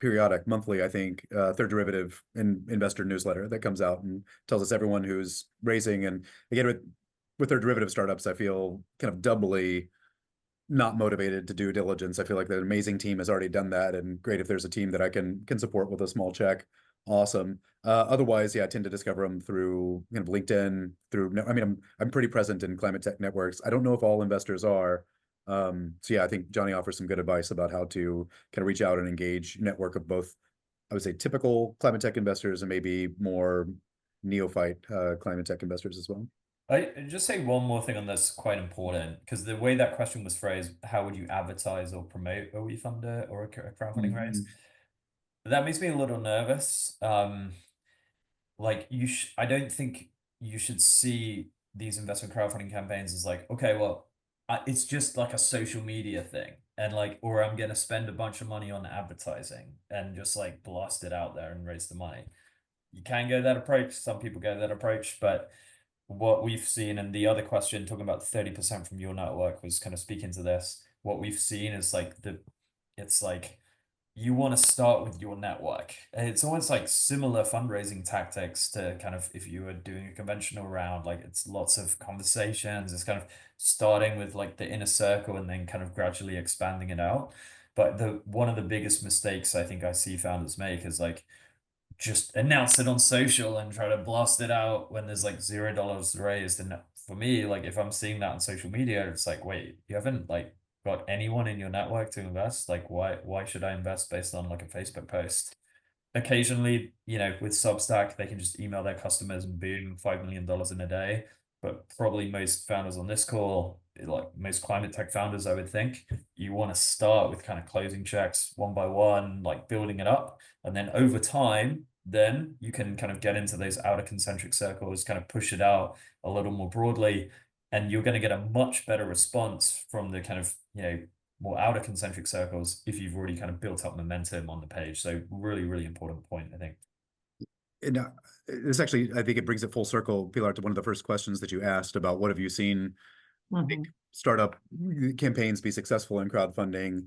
periodic monthly, I think, Third Derivative investor newsletter that comes out and tells us everyone who's raising. And again, with Third Derivative startups, I feel kind of doubly not motivated to due diligence. I feel like the amazing team has already done that, and great if there's a team that I can support with a small check. Awesome. Otherwise, yeah, I tend to discover them through kind of LinkedIn. I mean, I'm pretty present in climate tech networks. I don't know if all investors are. So yeah, I think Jonny offers some good advice about how to kind of reach out and engage network of both, I would say, typical climate tech investors and maybe more neophyte climate tech investors as well. I just say one more thing on this, quite important, because the way that question was phrased, how would you advertise or promote a Wefunder or a crowdfunding raise? That makes me a little nervous. Like I don't think you should see these investment crowdfunding campaigns as like, okay, well, it's just like a social media thing, and like, or I'm gonna spend a bunch of money on advertising and just like blast it out there and raise the money. You can go that approach. Some people go that approach, but what we've seen, and the other question talking about 30% from your network was kind of speaking to this. What we've seen is like it's like you want to start with your network. It's almost like similar fundraising tactics to kind of if you were doing a conventional round, like it's lots of conversations. It's kind of starting with like the inner circle and then kind of gradually expanding it out. But one of the biggest mistakes I think I see founders make is like just announce it on social and try to blast it out when there's like $0 raised. And for me, like if I'm seeing that on social media, it's like, wait, you haven't like got anyone in your network to invest? Like why should I invest based on like a Facebook post? Occasionally, you know, with Substack, they can just email their customers and boom, $5 million in a day. But probably most founders on this call, like most climate tech founders, I would think, you want to start with kind of closing checks one by one, like building it up. And then over time, then you can kind of get into those outer concentric circles, kind of push it out a little more broadly. And you're going to get a much better response from the kind of, you know, more outer concentric circles if you've already kind of built up momentum on the page. So really, really important point, I think. And this actually, I think it brings it full circle, Pilar, to one of the first questions that you asked about what have you seen startup campaigns be successful in crowdfunding.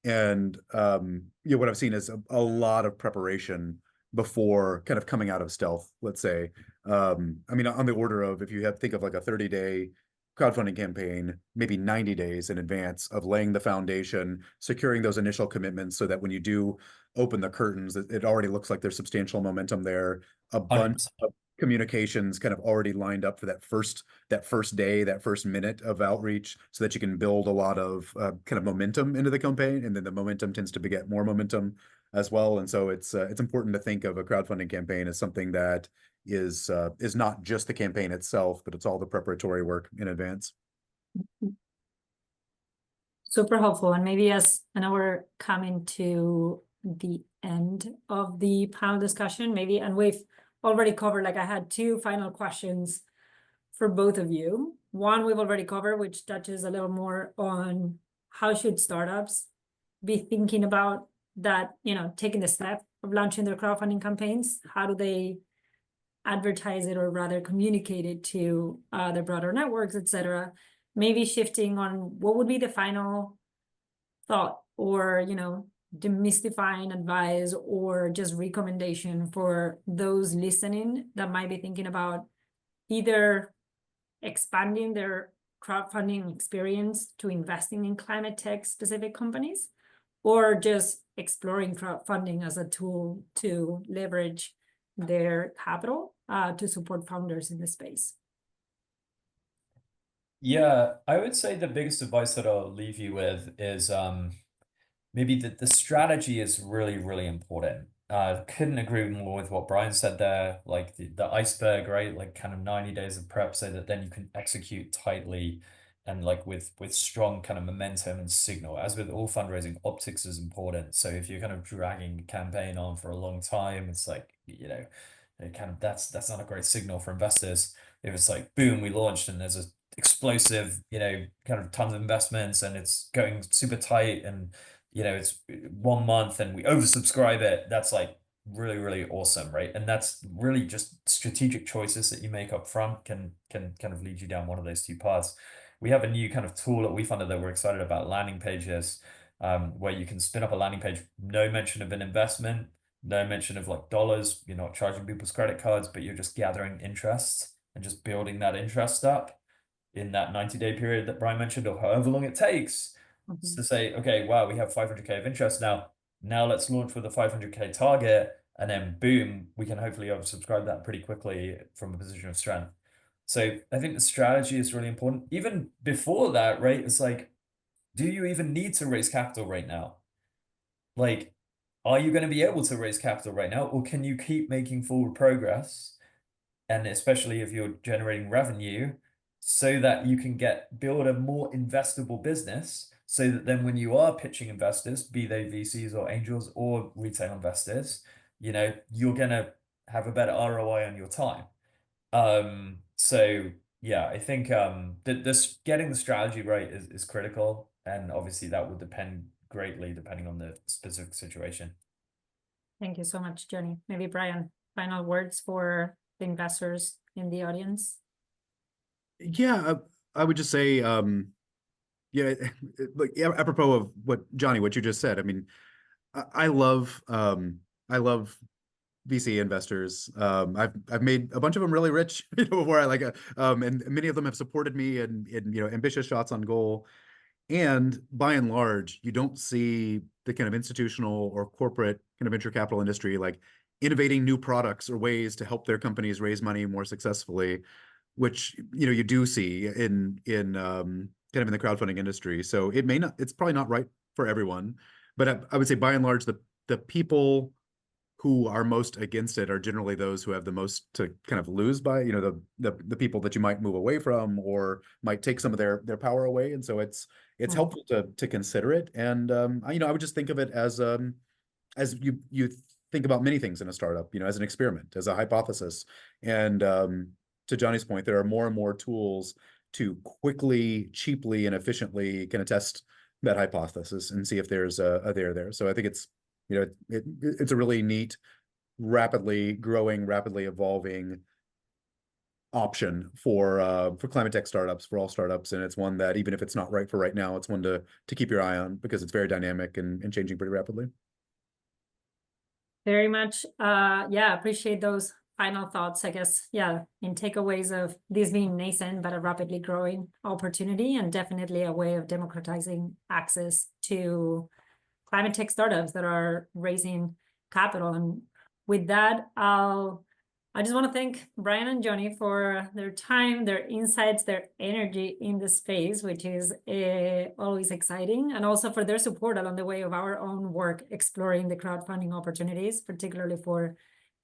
And what I've seen is a lot of preparation before kind of coming out of stealth, let's say. I mean, on the order of, if you think of like a 30-day crowdfunding campaign, maybe 90 days in advance of laying the foundation, securing those initial commitments so that when you do open the curtains, it already looks like there's substantial momentum there. A bunch of communications kind of already lined up for that first day, that first minute of outreach, so that you can build a lot of kind of momentum into the campaign, and then the momentum tends to beget more momentum as well. And so it's important to think of a crowdfunding campaign as something that is not just the campaign itself, but it's all the preparatory work in advance. Super helpful. And maybe as I know we're coming to the end of the panel discussion, maybe, and we've already covered, like I had two final questions for both of you. One we've already covered, which touches a little more on how should startups be thinking about that, you know, taking the step of launching their crowdfunding campaigns. How do they advertise it, or rather communicate it to their broader networks, etc.? Maybe shifting on what would be the final thought, or, you know, demystifying advice or just recommendation for those listening that might be thinking about either expanding their crowdfunding experience to investing in climate tech specific companies, or just exploring crowdfunding as a tool to leverage their capital to support founders in the space? Yeah, I would say the biggest advice that I'll leave you with is maybe the strategy is really, really important. Couldn't agree more with what Bryan said there, like the iceberg, right? Like kind of 90 days of prep so that then you can execute tightly and like with strong kind of momentum and signal. As with all fundraising, optics is important. So if you're kind of dragging a campaign on for a long time, it's like, you know, it kind of that's not a great signal for investors. If it's like, boom, we launched and there's a explosive, you know, kind of tons of investments and it's going super tight and you know, it's 1 month and we oversubscribe it. That's like really, really awesome, right? And that's really just strategic choices that you make up front can kind of lead you down one of those two paths. We have a new kind of tool at Wefunder that we're excited about, landing pages, where you can spin up a landing page, no mention of an investment, no mention of like dollars. You're not charging people's credit cards, but you're just gathering interest and just building that interest up in that 90-day period that Bryan mentioned, or however long it takes. To say, okay, wow, we have 500K of interest now. Now let's launch with a 500K target, and then boom, we can hopefully oversubscribe that pretty quickly from a position of strength. So I think the strategy is really important. Even before that, right? It's like, do you even need to raise capital right now? Like, are you going to be able to raise capital right now, or can you keep making forward progress? And especially if you're generating revenue, so that you can build a more investable business, so that then when you are pitching investors, be they VCs or angels or retail investors, you know, you're gonna have a better ROI on your time. So yeah, I think this getting the strategy right is critical, and obviously that will depend greatly depending on the specific situation. Thank you so much, Jonny. Maybe Bryan, final words for the investors in the audience. Yeah, I would just say, yeah, like apropos of what you just said. I mean, I love VC investors. I've made a bunch of them really rich, you know, before and many of them have supported me in you know, ambitious shots on goal. And by and large, you don't see the kind of institutional or corporate kind of venture capital industry like innovating new products or ways to help their companies raise money more successfully, which you know you do see in kind of in the crowdfunding industry. So it's probably not right for everyone, but I would say by and large the people who are most against it are generally those who have the most to kind of lose by, you know, the people that you might move away from or might take some of their power away. And so it's helpful to consider it. And you know, I would just think of it as you think about many things in a startup, you know, as an experiment, as a hypothesis. And to Jonny's point, there are more and more tools to quickly, cheaply, and efficiently kind of test that hypothesis and see if there's a there. So I think it's, you know, it's a really neat, rapidly growing, rapidly evolving option for climate tech startups, for all startups, and it's one that even if it's not right for right now, it's one to keep your eye on because it's very dynamic and changing pretty rapidly. Very much. Yeah, appreciate those final thoughts, I guess. Yeah, in takeaways of this being nascent, but a rapidly growing opportunity and definitely a way of democratizing access to climate tech startups that are raising capital. And with that, I just want to thank Bryan and Jonny for their time, their insights, their energy in the space, which is always exciting, and also for their support along the way of our own work exploring the crowdfunding opportunities, particularly for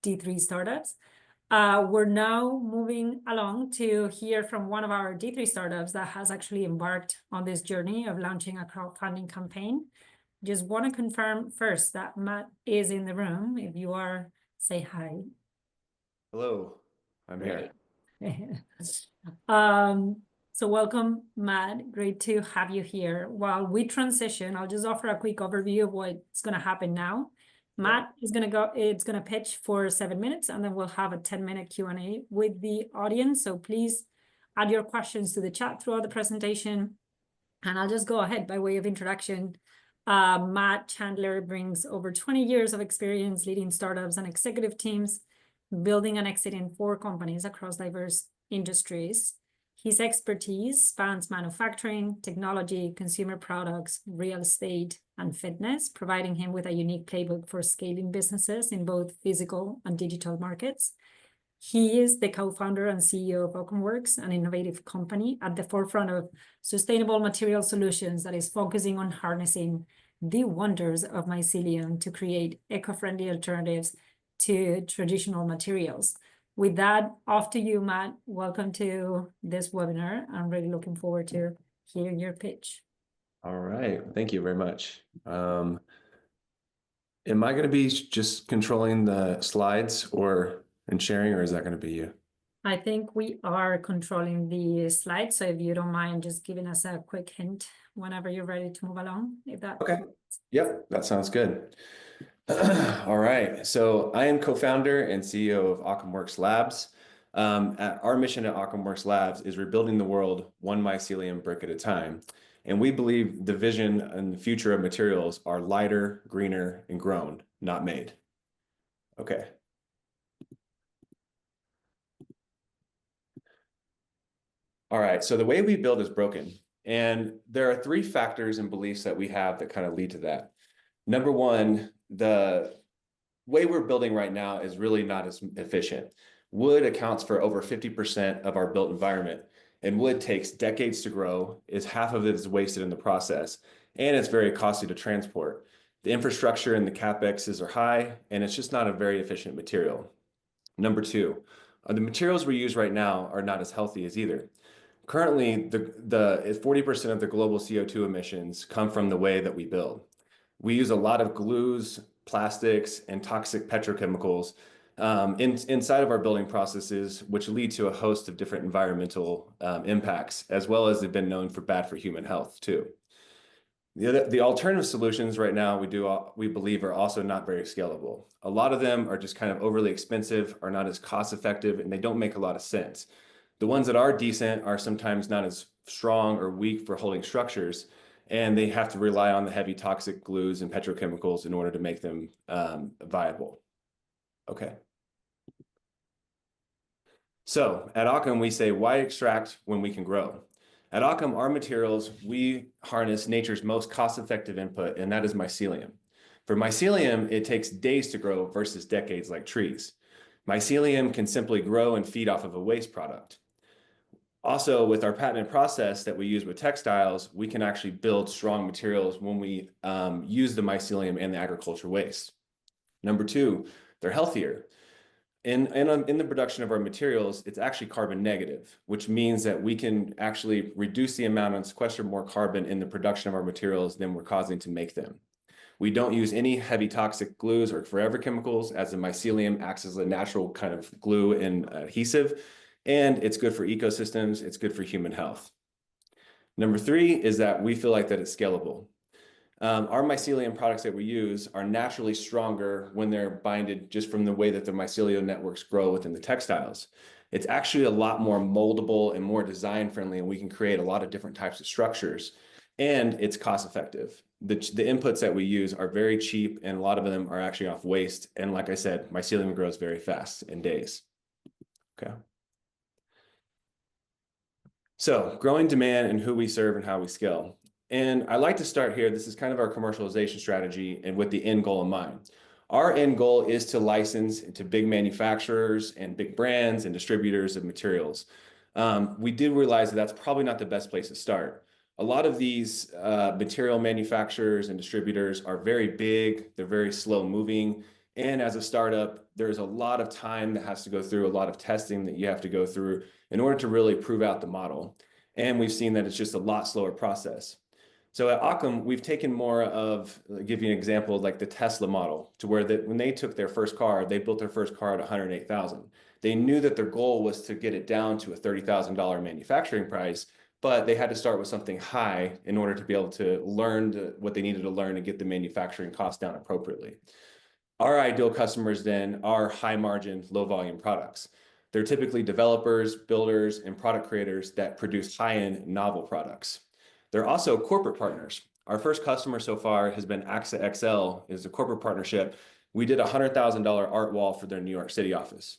D3 startups. We're now moving along to hear from one of our D3 startups that has actually embarked on this journey of launching a crowdfunding campaign. Just want to confirm first that Matt is in the room. If you are, say hi. Hello, I'm here. So welcome, Matt. Great to have you here. While we transition, I'll just offer a quick overview of what's going to happen now. Matt is going to pitch for 7 minutes, and then we'll have a 10-minute Q&A with the audience. So please add your questions to the chat throughout the presentation. And I'll just go ahead by way of introduction. Matt Chandler brings over 20 years of experience leading startups and executive teams, building and exiting 4 companies across diverse industries. His expertise spans manufacturing, technology, consumer products, real estate, and fitness, providing him with a unique playbook for scaling businesses in both physical and digital markets. He is the co-founder and CEO of Oakenworks, an innovative company at the forefront of sustainable material solutions that is focusing on harnessing the wonders of mycelium to create eco-friendly alternatives to traditional materials. With that, off to you, Matt. Welcome to this webinar. I'm really looking forward to hearing your pitch. All right. Thank you very much. Am I going to be just controlling the slides and sharing, or is that going to be you? I think we are controlling the slides, so if you don't mind just giving us a quick hint whenever you're ready to move along, if that. Okay. Yep, that sounds good. All right. So I am co-founder and CEO of Oakenworks Labs. Our mission at Oakenworks Labs is rebuilding the world one mycelium brick at a time. And we believe the vision and the future of materials are lighter, greener, and grown, not made. Okay. All right. So the way we build is broken. And there are three factors and beliefs that we have that kind of lead to that. Number one, the way we're building right now is really not as efficient. Wood accounts for over 50% of our built environment, and wood takes decades to grow, half of it is wasted in the process, and it's very costly to transport. The infrastructure and the CapExes are high, and it's just not a very efficient material. Number two, the materials we use right now are not as healthy as either. Currently, the 40% of the global CO2 emissions come from the way that we build. We use a lot of glues, plastics, and toxic petrochemicals inside of our building processes, which lead to a host of different environmental impacts, as well as they've been known for bad for human health too. The alternative solutions right now we believe are also not very scalable. A lot of them are just kind of overly expensive, are not as cost effective, and they don't make a lot of sense. The ones that are decent are sometimes not as strong or weak for holding structures, and they have to rely on the heavy toxic glues and petrochemicals in order to make them viable. Okay. So at Occam, we say, why extract when we can grow? At Occam, our materials, we harness nature's most cost-effective input, and that is mycelium. For mycelium, it takes days to grow versus decades like trees. Mycelium can simply grow and feed off of a waste product. Also, with our patented process that we use with textiles, we can actually build strong materials when we use the mycelium and the agriculture waste. Number two, they're healthier. In the production of our materials, it's actually carbon negative, which means that we can actually reduce the amount and sequester more carbon in the production of our materials than we're causing to make them. We don't use any heavy toxic glues or forever chemicals, as the mycelium acts as a natural kind of glue and adhesive. And it's good for ecosystems, it's good for human health. Number three is that we feel like that it's scalable. Our mycelium products that we use are naturally stronger when they're binded just from the way that the mycelial networks grow within the textiles. It's actually a lot more moldable and more design friendly, and we can create a lot of different types of structures, and it's cost effective. The inputs that we use are very cheap, and a lot of them are actually off waste. And like I said, mycelium grows very fast in days. Okay. So growing demand and who we serve and how we scale. And I like to start here. This is kind of our commercialization strategy and with the end goal in mind. Our end goal is to license to big manufacturers and big brands and distributors of materials. We do realize that that's probably not the best place to start. A lot of these material manufacturers and distributors are very big, they're very slow moving. And as a startup, there's a lot of time that has to go through, a lot of testing that you have to go through in order to really prove out the model. And we've seen that it's just a lot slower process. So at Occam, we've taken more of, I'll give you an example, like the Tesla model, to where when they took their first car, they built their first car at 108,000. They knew that their goal was to get it down to a $30,000 manufacturing price, but they had to start with something high in order to be able to learn what they needed to learn and get the manufacturing cost down appropriately. Our ideal customers then are high margin, low volume products. They're typically developers, builders, and product creators that produce high-end novel products. They're also corporate partners. Our first customer so far has been AXA XL, is a corporate partnership. We did a $100,000 art wall for their New York City office.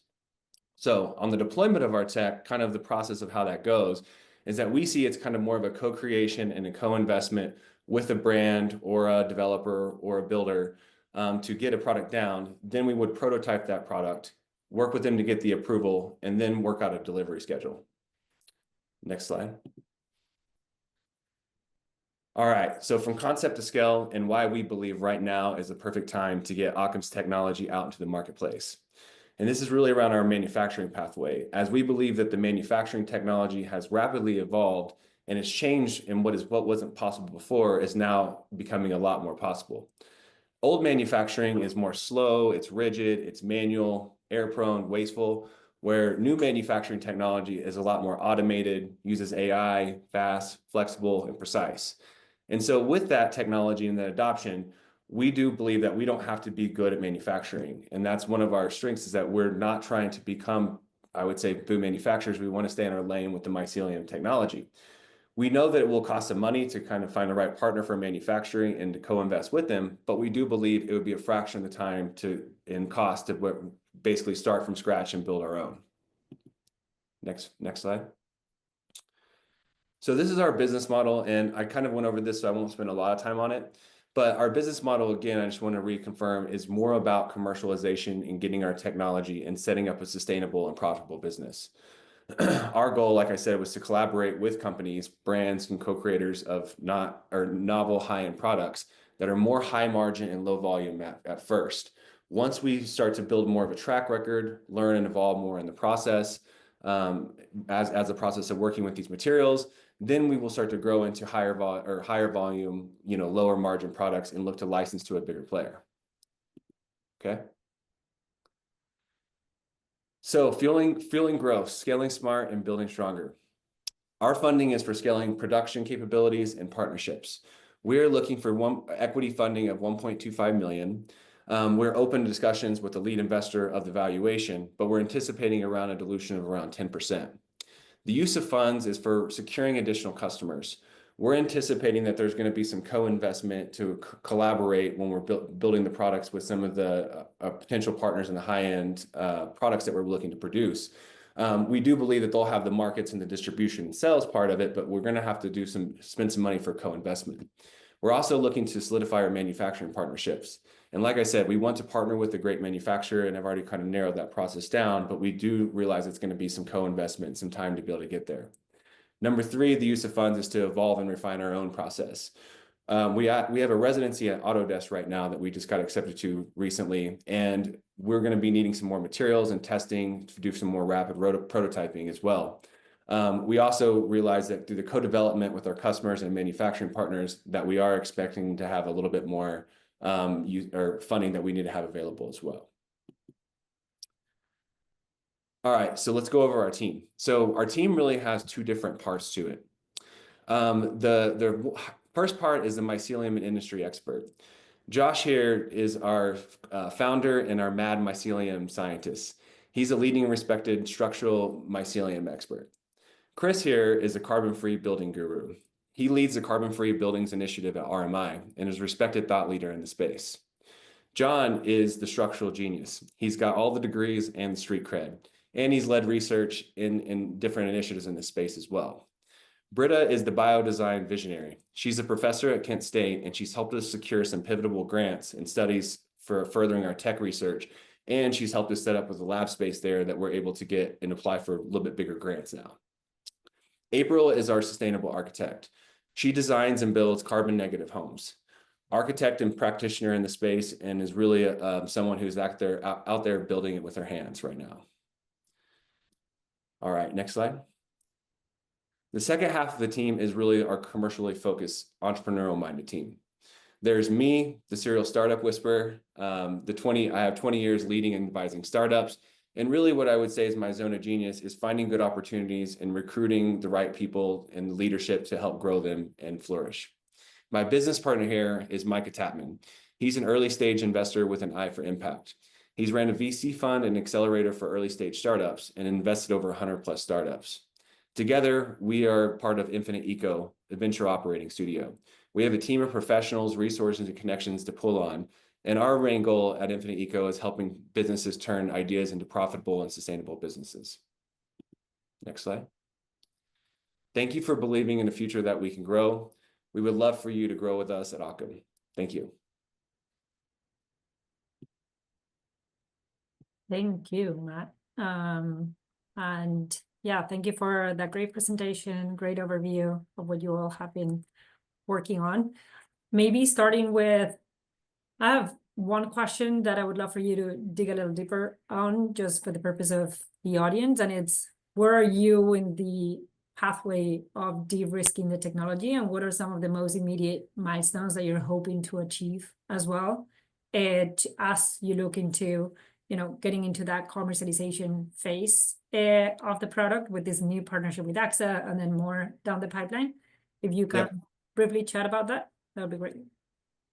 So on the deployment of our tech, kind of the process of how that goes is that we see it's kind of more of a co-creation and a co-investment with a brand or a developer or a builder to get a product down. Then we would prototype that product, work with them to get the approval, and then work out a delivery schedule. Next slide. All right, so from concept to scale and why we believe right now is the perfect time to get Occam's technology out into the marketplace. And this is really around our manufacturing pathway, as we believe that the manufacturing technology has rapidly evolved and it's changed, and what wasn't possible before is now becoming a lot more possible. Old manufacturing is more slow, it's rigid, it's manual, air-prone, wasteful, where new manufacturing technology is a lot more automated, uses AI, fast, flexible, and precise. And so with that technology and that adoption, we do believe that we don't have to be good at manufacturing. And that's one of our strengths, is that we're not trying to become, I would say, food manufacturers. We want to stay in our lane with the mycelium technology. We know that it will cost some money to kind of find the right partner for manufacturing and to co-invest with them, but we do believe it would be a fraction of the time in cost to basically start from scratch and build our own. Next slide. So this is our business model, and I kind of went over this, so I won't spend a lot of time on it. But our business model, again, I just want to reconfirm, is more about commercialization and getting our technology and setting up a sustainable and profitable business. Our goal, like I said, was to collaborate with companies, brands, and co-creators of novel high-end products that are more high margin and low volume at first. Once we start to build more of a track record, learn and evolve more in the process, as a process of working with these materials, then we will start to grow into higher volume, lower margin products and look to license to a bigger player. Okay. So fueling growth, scaling smart, and building stronger. Our funding is for scaling production capabilities and partnerships. We're looking for equity funding of 1.25 million. We're open to discussions with the lead investor of the valuation, but we're anticipating around a dilution of around 10%. The use of funds is for securing additional customers. We're anticipating that there's going to be some co-investment to collaborate when we're building the products with some of the potential partners in the high-end products that we're looking to produce. We do believe that they'll have the markets and the distribution and sales part of it, but we're going to have to spend some money for co-investment. We're also looking to solidify our manufacturing partnerships. And like I said, we want to partner with a great manufacturer, and I've already kind of narrowed that process down, but we do realize it's going to be some co-investment and some time to be able to get there. Number 3, the use of funds is to evolve and refine our own process. We have a residency at Autodesk right now that we just got accepted to recently, and we're going to be needing some more materials and testing to do some more rapid prototyping as well. We also realize that through the co-development with our customers and manufacturing partners, that we are expecting to have a little bit more funding that we need to have available as well. All right, so let's go over our team. So our team really has 2 different parts to it. The first part is the mycelium and industry expert. Josh here is our founder and our mad mycelium scientist. He's a leading and respected structural mycelium expert. Chris here is a carbon-free building guru. He leads the Carbon-Free Buildings Initiative at RMI and is a respected thought leader in the space. John is the structural genius. He's got all the degrees and the street cred, and he's led research in different initiatives in this space as well. Britta is the biodesign visionary. She's a professor at Kent State, and she's helped us secure some pivotal grants and studies for furthering our tech research, and she's helped us set up with a lab space there that we're able to get and apply for a little bit bigger grants now. April is our sustainable architect. She designs and builds carbon negative homes. Architect and practitioner in the space, and is really someone who's out there building it with her hands right now. All right, next slide. The second half of the team is really our commercially focused, entrepreneurial minded team. There's me, the serial startup whisperer. I have 20 years leading and advising startups. And really what I would say is my zone of genius is finding good opportunities and recruiting the right people and leadership to help grow them and flourish. My business partner here is Micah Tapman. He's an early stage investor with an eye for impact. He's ran a VC fund and accelerator for early stage startups and invested over 100+ startups. Together, we are part of Infinite Eco, a venture operating studio. We have a team of professionals, resources, and connections to pull on, And our main goal at Infinite Eco is helping businesses turn ideas into profitable and sustainable businesses. Next slide. Thank you for believing in a future that we can grow. We would love for you to grow with us at Occam. Thank you. Thank you, Matt. And yeah, thank you for that great presentation, great overview of what you all have been working on. Maybe starting with, I have one question that I would love for you to dig a little deeper on, just for the purpose of the audience, and it's, where are you in the pathway of de-risking the technology, and what are some of the most immediate milestones that you're hoping to achieve as well, as you look into, you know, getting into that commercialization phase of the product with this new partnership with AXA, and then more down the pipeline? If you can briefly chat about that, that would be great.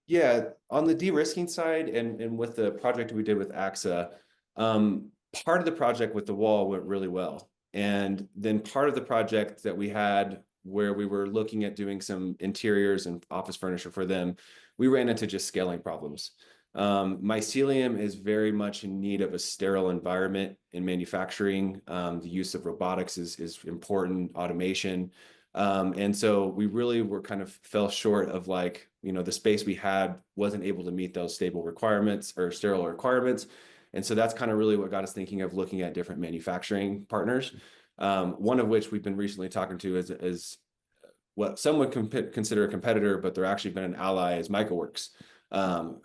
Yeah, on the de-risking side and with the project we did with AXA, part of the project with the wall went really well. And then part of the project that we had where we were looking at doing some interiors and office furniture for them, we ran into just scaling problems. Mycelium is very much in need of a sterile environment in manufacturing. The use of robotics is important, automation. And so we really were kind of fell short of, like, you know, the space we had wasn't able to meet those stable requirements or sterile requirements. And so that's kind of really what got us thinking of looking at different manufacturing partners. One of which we've been recently talking to is what some would consider a competitor, but they're actually been an ally, is MicroWorks,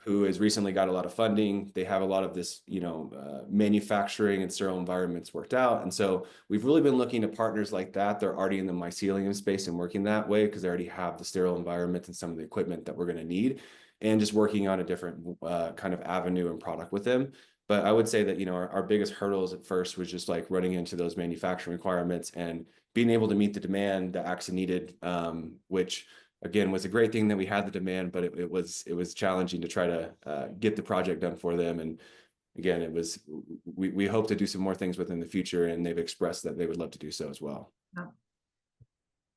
who has recently got a lot of funding. They have a lot of this, you know, manufacturing and sterile environments worked out. And so we've really been looking at partners like that. They're already in the mycelium space and working that way because they already have the sterile environment and some of the equipment that we're going to need, and just working on a different kind of avenue and product with them. But I would say that, you know, our biggest hurdles at first was just like running into those manufacturing requirements and being able to meet the demand that AXA needed, which again was a great thing that we had the demand, but it was challenging to try to get the project done for them. And again, we hope to do some more things within the future, and they've expressed that they would love to do so as well.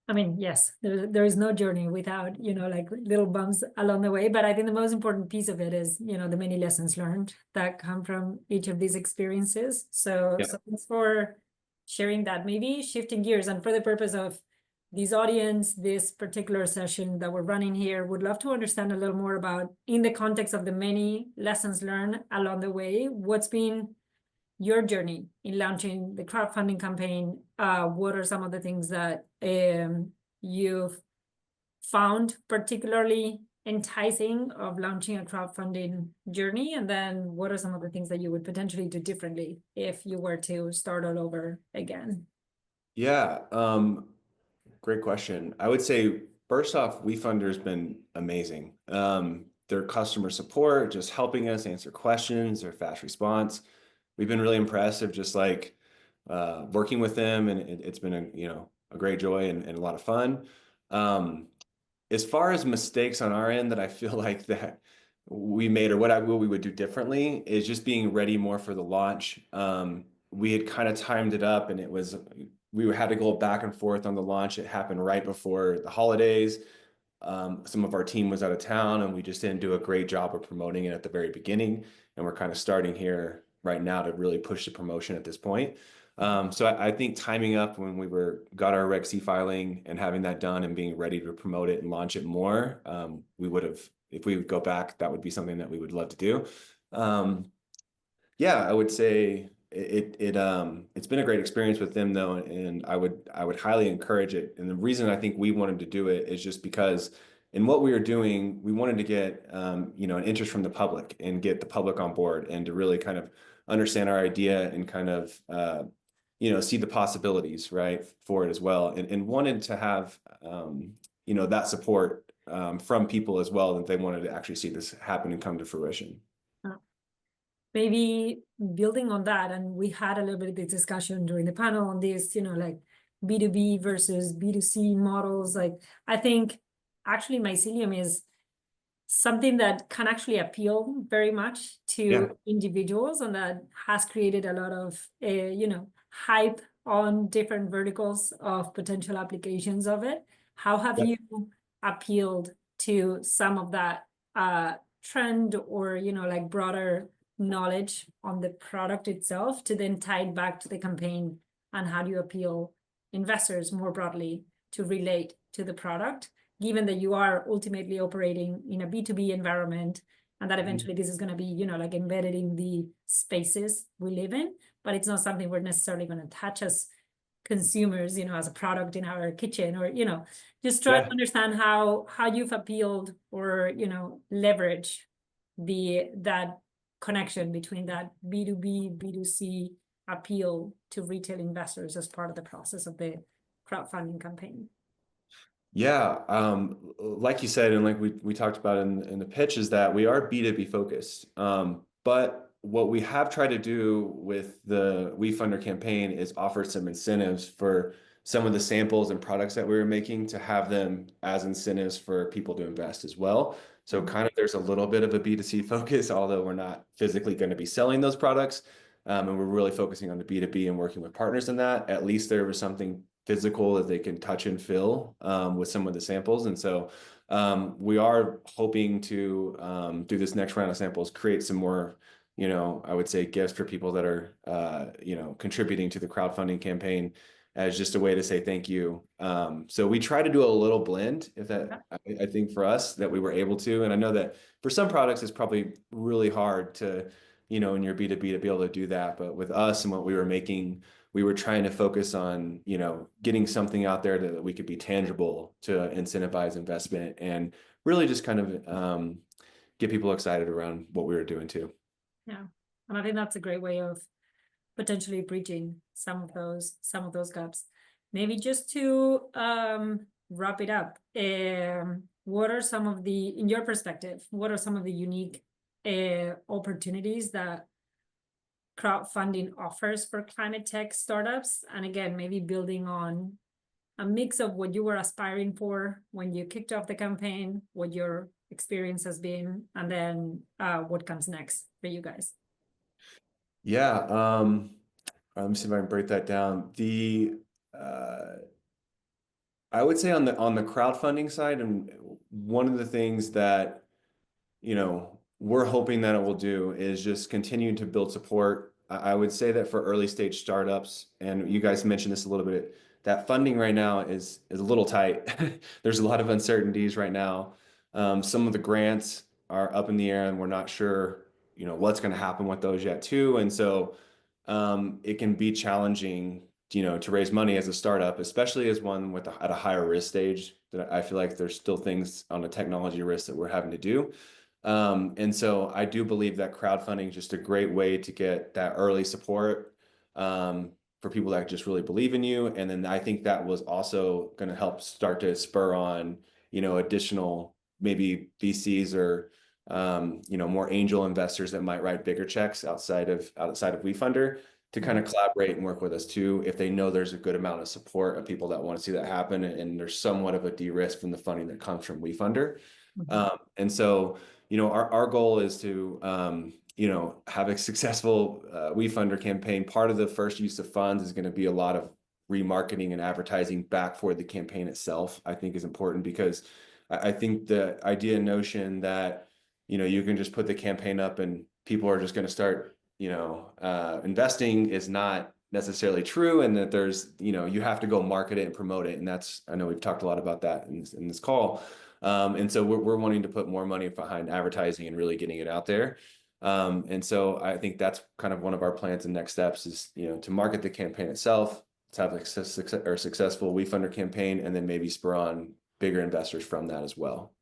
I mean, yes, there is no journey without, you know, like little bumps along the way. But I think the most important piece of it is, you know, the many lessons learned that come from each of these experiences. So, Yeah. so thanks for sharing that. Maybe shifting gears, and for the purpose of this audience, this particular session that we're running here, would love to understand a little more about, in the context of the many lessons learned along the way, what's been your journey in launching the crowdfunding campaign. What are some of the things that you've found particularly enticing of launching a crowdfunding journey? And then what are some of the things that you would potentially do differently if you were to start all over again? Yeah, great question. I would say, first off, Wefunder has been amazing. Their customer support, just helping us answer questions, their fast response. We've been really impressed of just like working with them, and it's been a great joy and a lot of fun. As far as mistakes on our end that I feel like that we made, or what we would do differently, is just being ready more for the launch. We had kind of timed it up, and we had to go back and forth on the launch. It happened right before the holidays. Some of our team was out of town, and we just didn't do a great job of promoting it at the very beginning. And we're kind of starting here right now to really push the promotion at this point. So I think timing up when we got our Reg C filing and having that done and being ready to promote it and launch it more, we would have, if we would go back, that would be something that we would love to do. Yeah, I would say it's been a great experience with them though, and I would highly encourage it. And the reason I think we wanted to do it is just because in what we were doing, we wanted to get an interest from the public and get the public on board, and to really kind of understand our idea and kind of see the possibilities, right, for it as well, and wanted to have that support from people as well, that they wanted to actually see this happen and come to fruition. Maybe building on that, and we had a little bit of this discussion during the panel on this, like B2B versus B2C models. Like, I think actually mycelium is something that can actually appeal very much to individuals, and that has created a lot of hype on different verticals of potential applications of it. How have you appealed to some of that trend or, you know, like broader knowledge on the product itself to then tie it back to the campaign, and how do you appeal investors more broadly to relate to the product, given that you are ultimately operating in a B2B environment, and that eventually this is going to be, you know, like embedded in the spaces we live in, but it's not something we're necessarily going to touch as consumers, you know, as a product in our kitchen, or, you know, just try to understand how you've appealed or, you know, leverage that connection between that B2B, B2C appeal to retail investors as part of the process of the crowdfunding campaign. Yeah, like you said, and like we talked about in the pitch, is that we are B2B focused. But what we have tried to do with the Wefunder campaign is offer some incentives for some of the samples and products that we were making, to have them as incentives for people to invest as well. So kind of there's a little bit of a B2C focus, although we're not physically going to be selling those products. And we're really focusing on the B2B and working with partners in that. At least there was something physical that they can touch and feel with some of the samples. And so we are hoping to, through this next round of samples, create some more, you know, I would say gifts for people that are, you know, contributing to the crowdfunding campaign, as just a way to say thank you. So we try to do a little blend, if that, I think for us, that we were able to. And I know that for some products, it's probably really hard to, you know, in your B2B to be able to do that. But with us and what we were making, we were trying to focus on, you know, getting something out there that we could be tangible to incentivize investment, and really just kind of get people excited around what we were doing too. Yeah, and I think that's a great way of potentially bridging some of those gaps. Maybe just to wrap it up, what are some of the, in your perspective, what are some of the unique opportunities that crowdfunding offers for climate tech startups? And again, maybe building on a mix of what you were aspiring for when you kicked off the campaign, what your experience has been, and then what comes next for you guys. Yeah, let me see if I can break that down. I would say on the crowdfunding side, and one of the things that, you know, we're hoping that it will do is just continue to build support. I would say that for early stage startups, and you guys mentioned this a little bit, that funding right now is a little tight. There's a lot of uncertainties right now. Some of the grants are up in the air, and we're not sure, you know, what's going to happen with those yet too. And so it can be challenging, you know, to raise money as a startup, especially as one with at a higher risk stage. That I feel like there's still things on the technology risk that we're having to do. And so I do believe that crowdfunding is just a great way to get that early support for people that just really believe in you. And then I think that was also going to help start to spur on, you know, additional maybe VCs or, you know, more angel investors that might write bigger checks outside of Wefunder to kind of collaborate and work with us too, if they know there's a good amount of support of people that want to see that happen, and there's somewhat of a de-risk from the funding that comes from Wefunder. And so, you know, our goal is to, you know, have a successful Wefunder campaign. Part of the first use of funds is going to be a lot of remarketing and advertising back for the campaign itself, I think is important, because I think the idea and notion that, you know, you can just put the campaign up and people are just going to start, you know, investing is not necessarily true, and that there's, you know, you have to go market it and promote it. And that's, I know we've talked a lot about that in this call. And so we're wanting to put more money behind advertising and really getting it out there. And so I think that's kind of one of our plans and next steps is, you know, to market the campaign itself, to have a successful Wefunder campaign, and then maybe spur on bigger investors from that as well.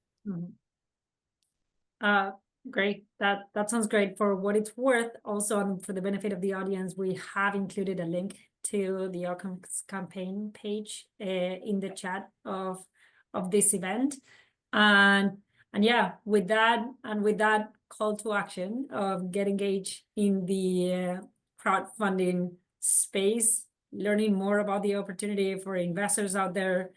Great. That sounds great. For what it's worth, also for the benefit of the audience, we have included a link to the Occam's campaign page in the chat of this event. And yeah, with that call to action of get engaged in the crowdfunding space, learning more about the opportunity for investors out there,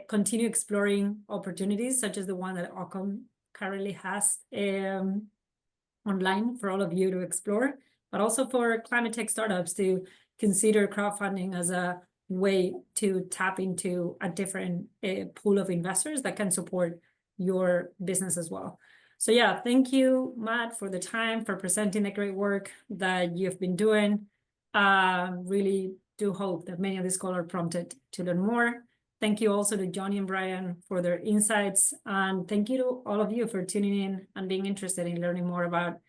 continue exploring opportunities such as the one that Occam currently has online for all of you to explore, but also for climate tech startups to consider crowdfunding as a way to tap into a different pool of investors that can support your business as well. So yeah, thank you, Matt, for the time, for presenting the great work that you've been doing. Really do hope that many of these calls are prompted to learn more. Thank you also to Jonny and Bryan for their insights. And thank you to all of you for tuning in and being interested in learning more about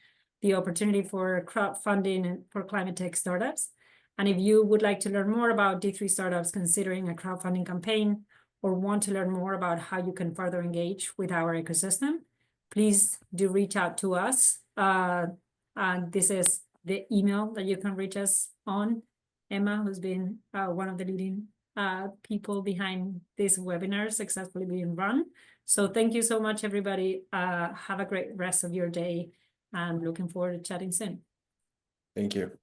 the opportunity for crowdfunding and for climate tech startups. And if you would like to learn more about D3 startups considering a crowdfunding campaign, or want to learn more about how you can further engage with our ecosystem, please do reach out to us. And this is the email that you can reach us on. Emma, who's been one of the leading people behind this webinar successfully being run. So thank you so much, everybody. Have a great rest of your day, and looking forward to chatting soon. Thank you.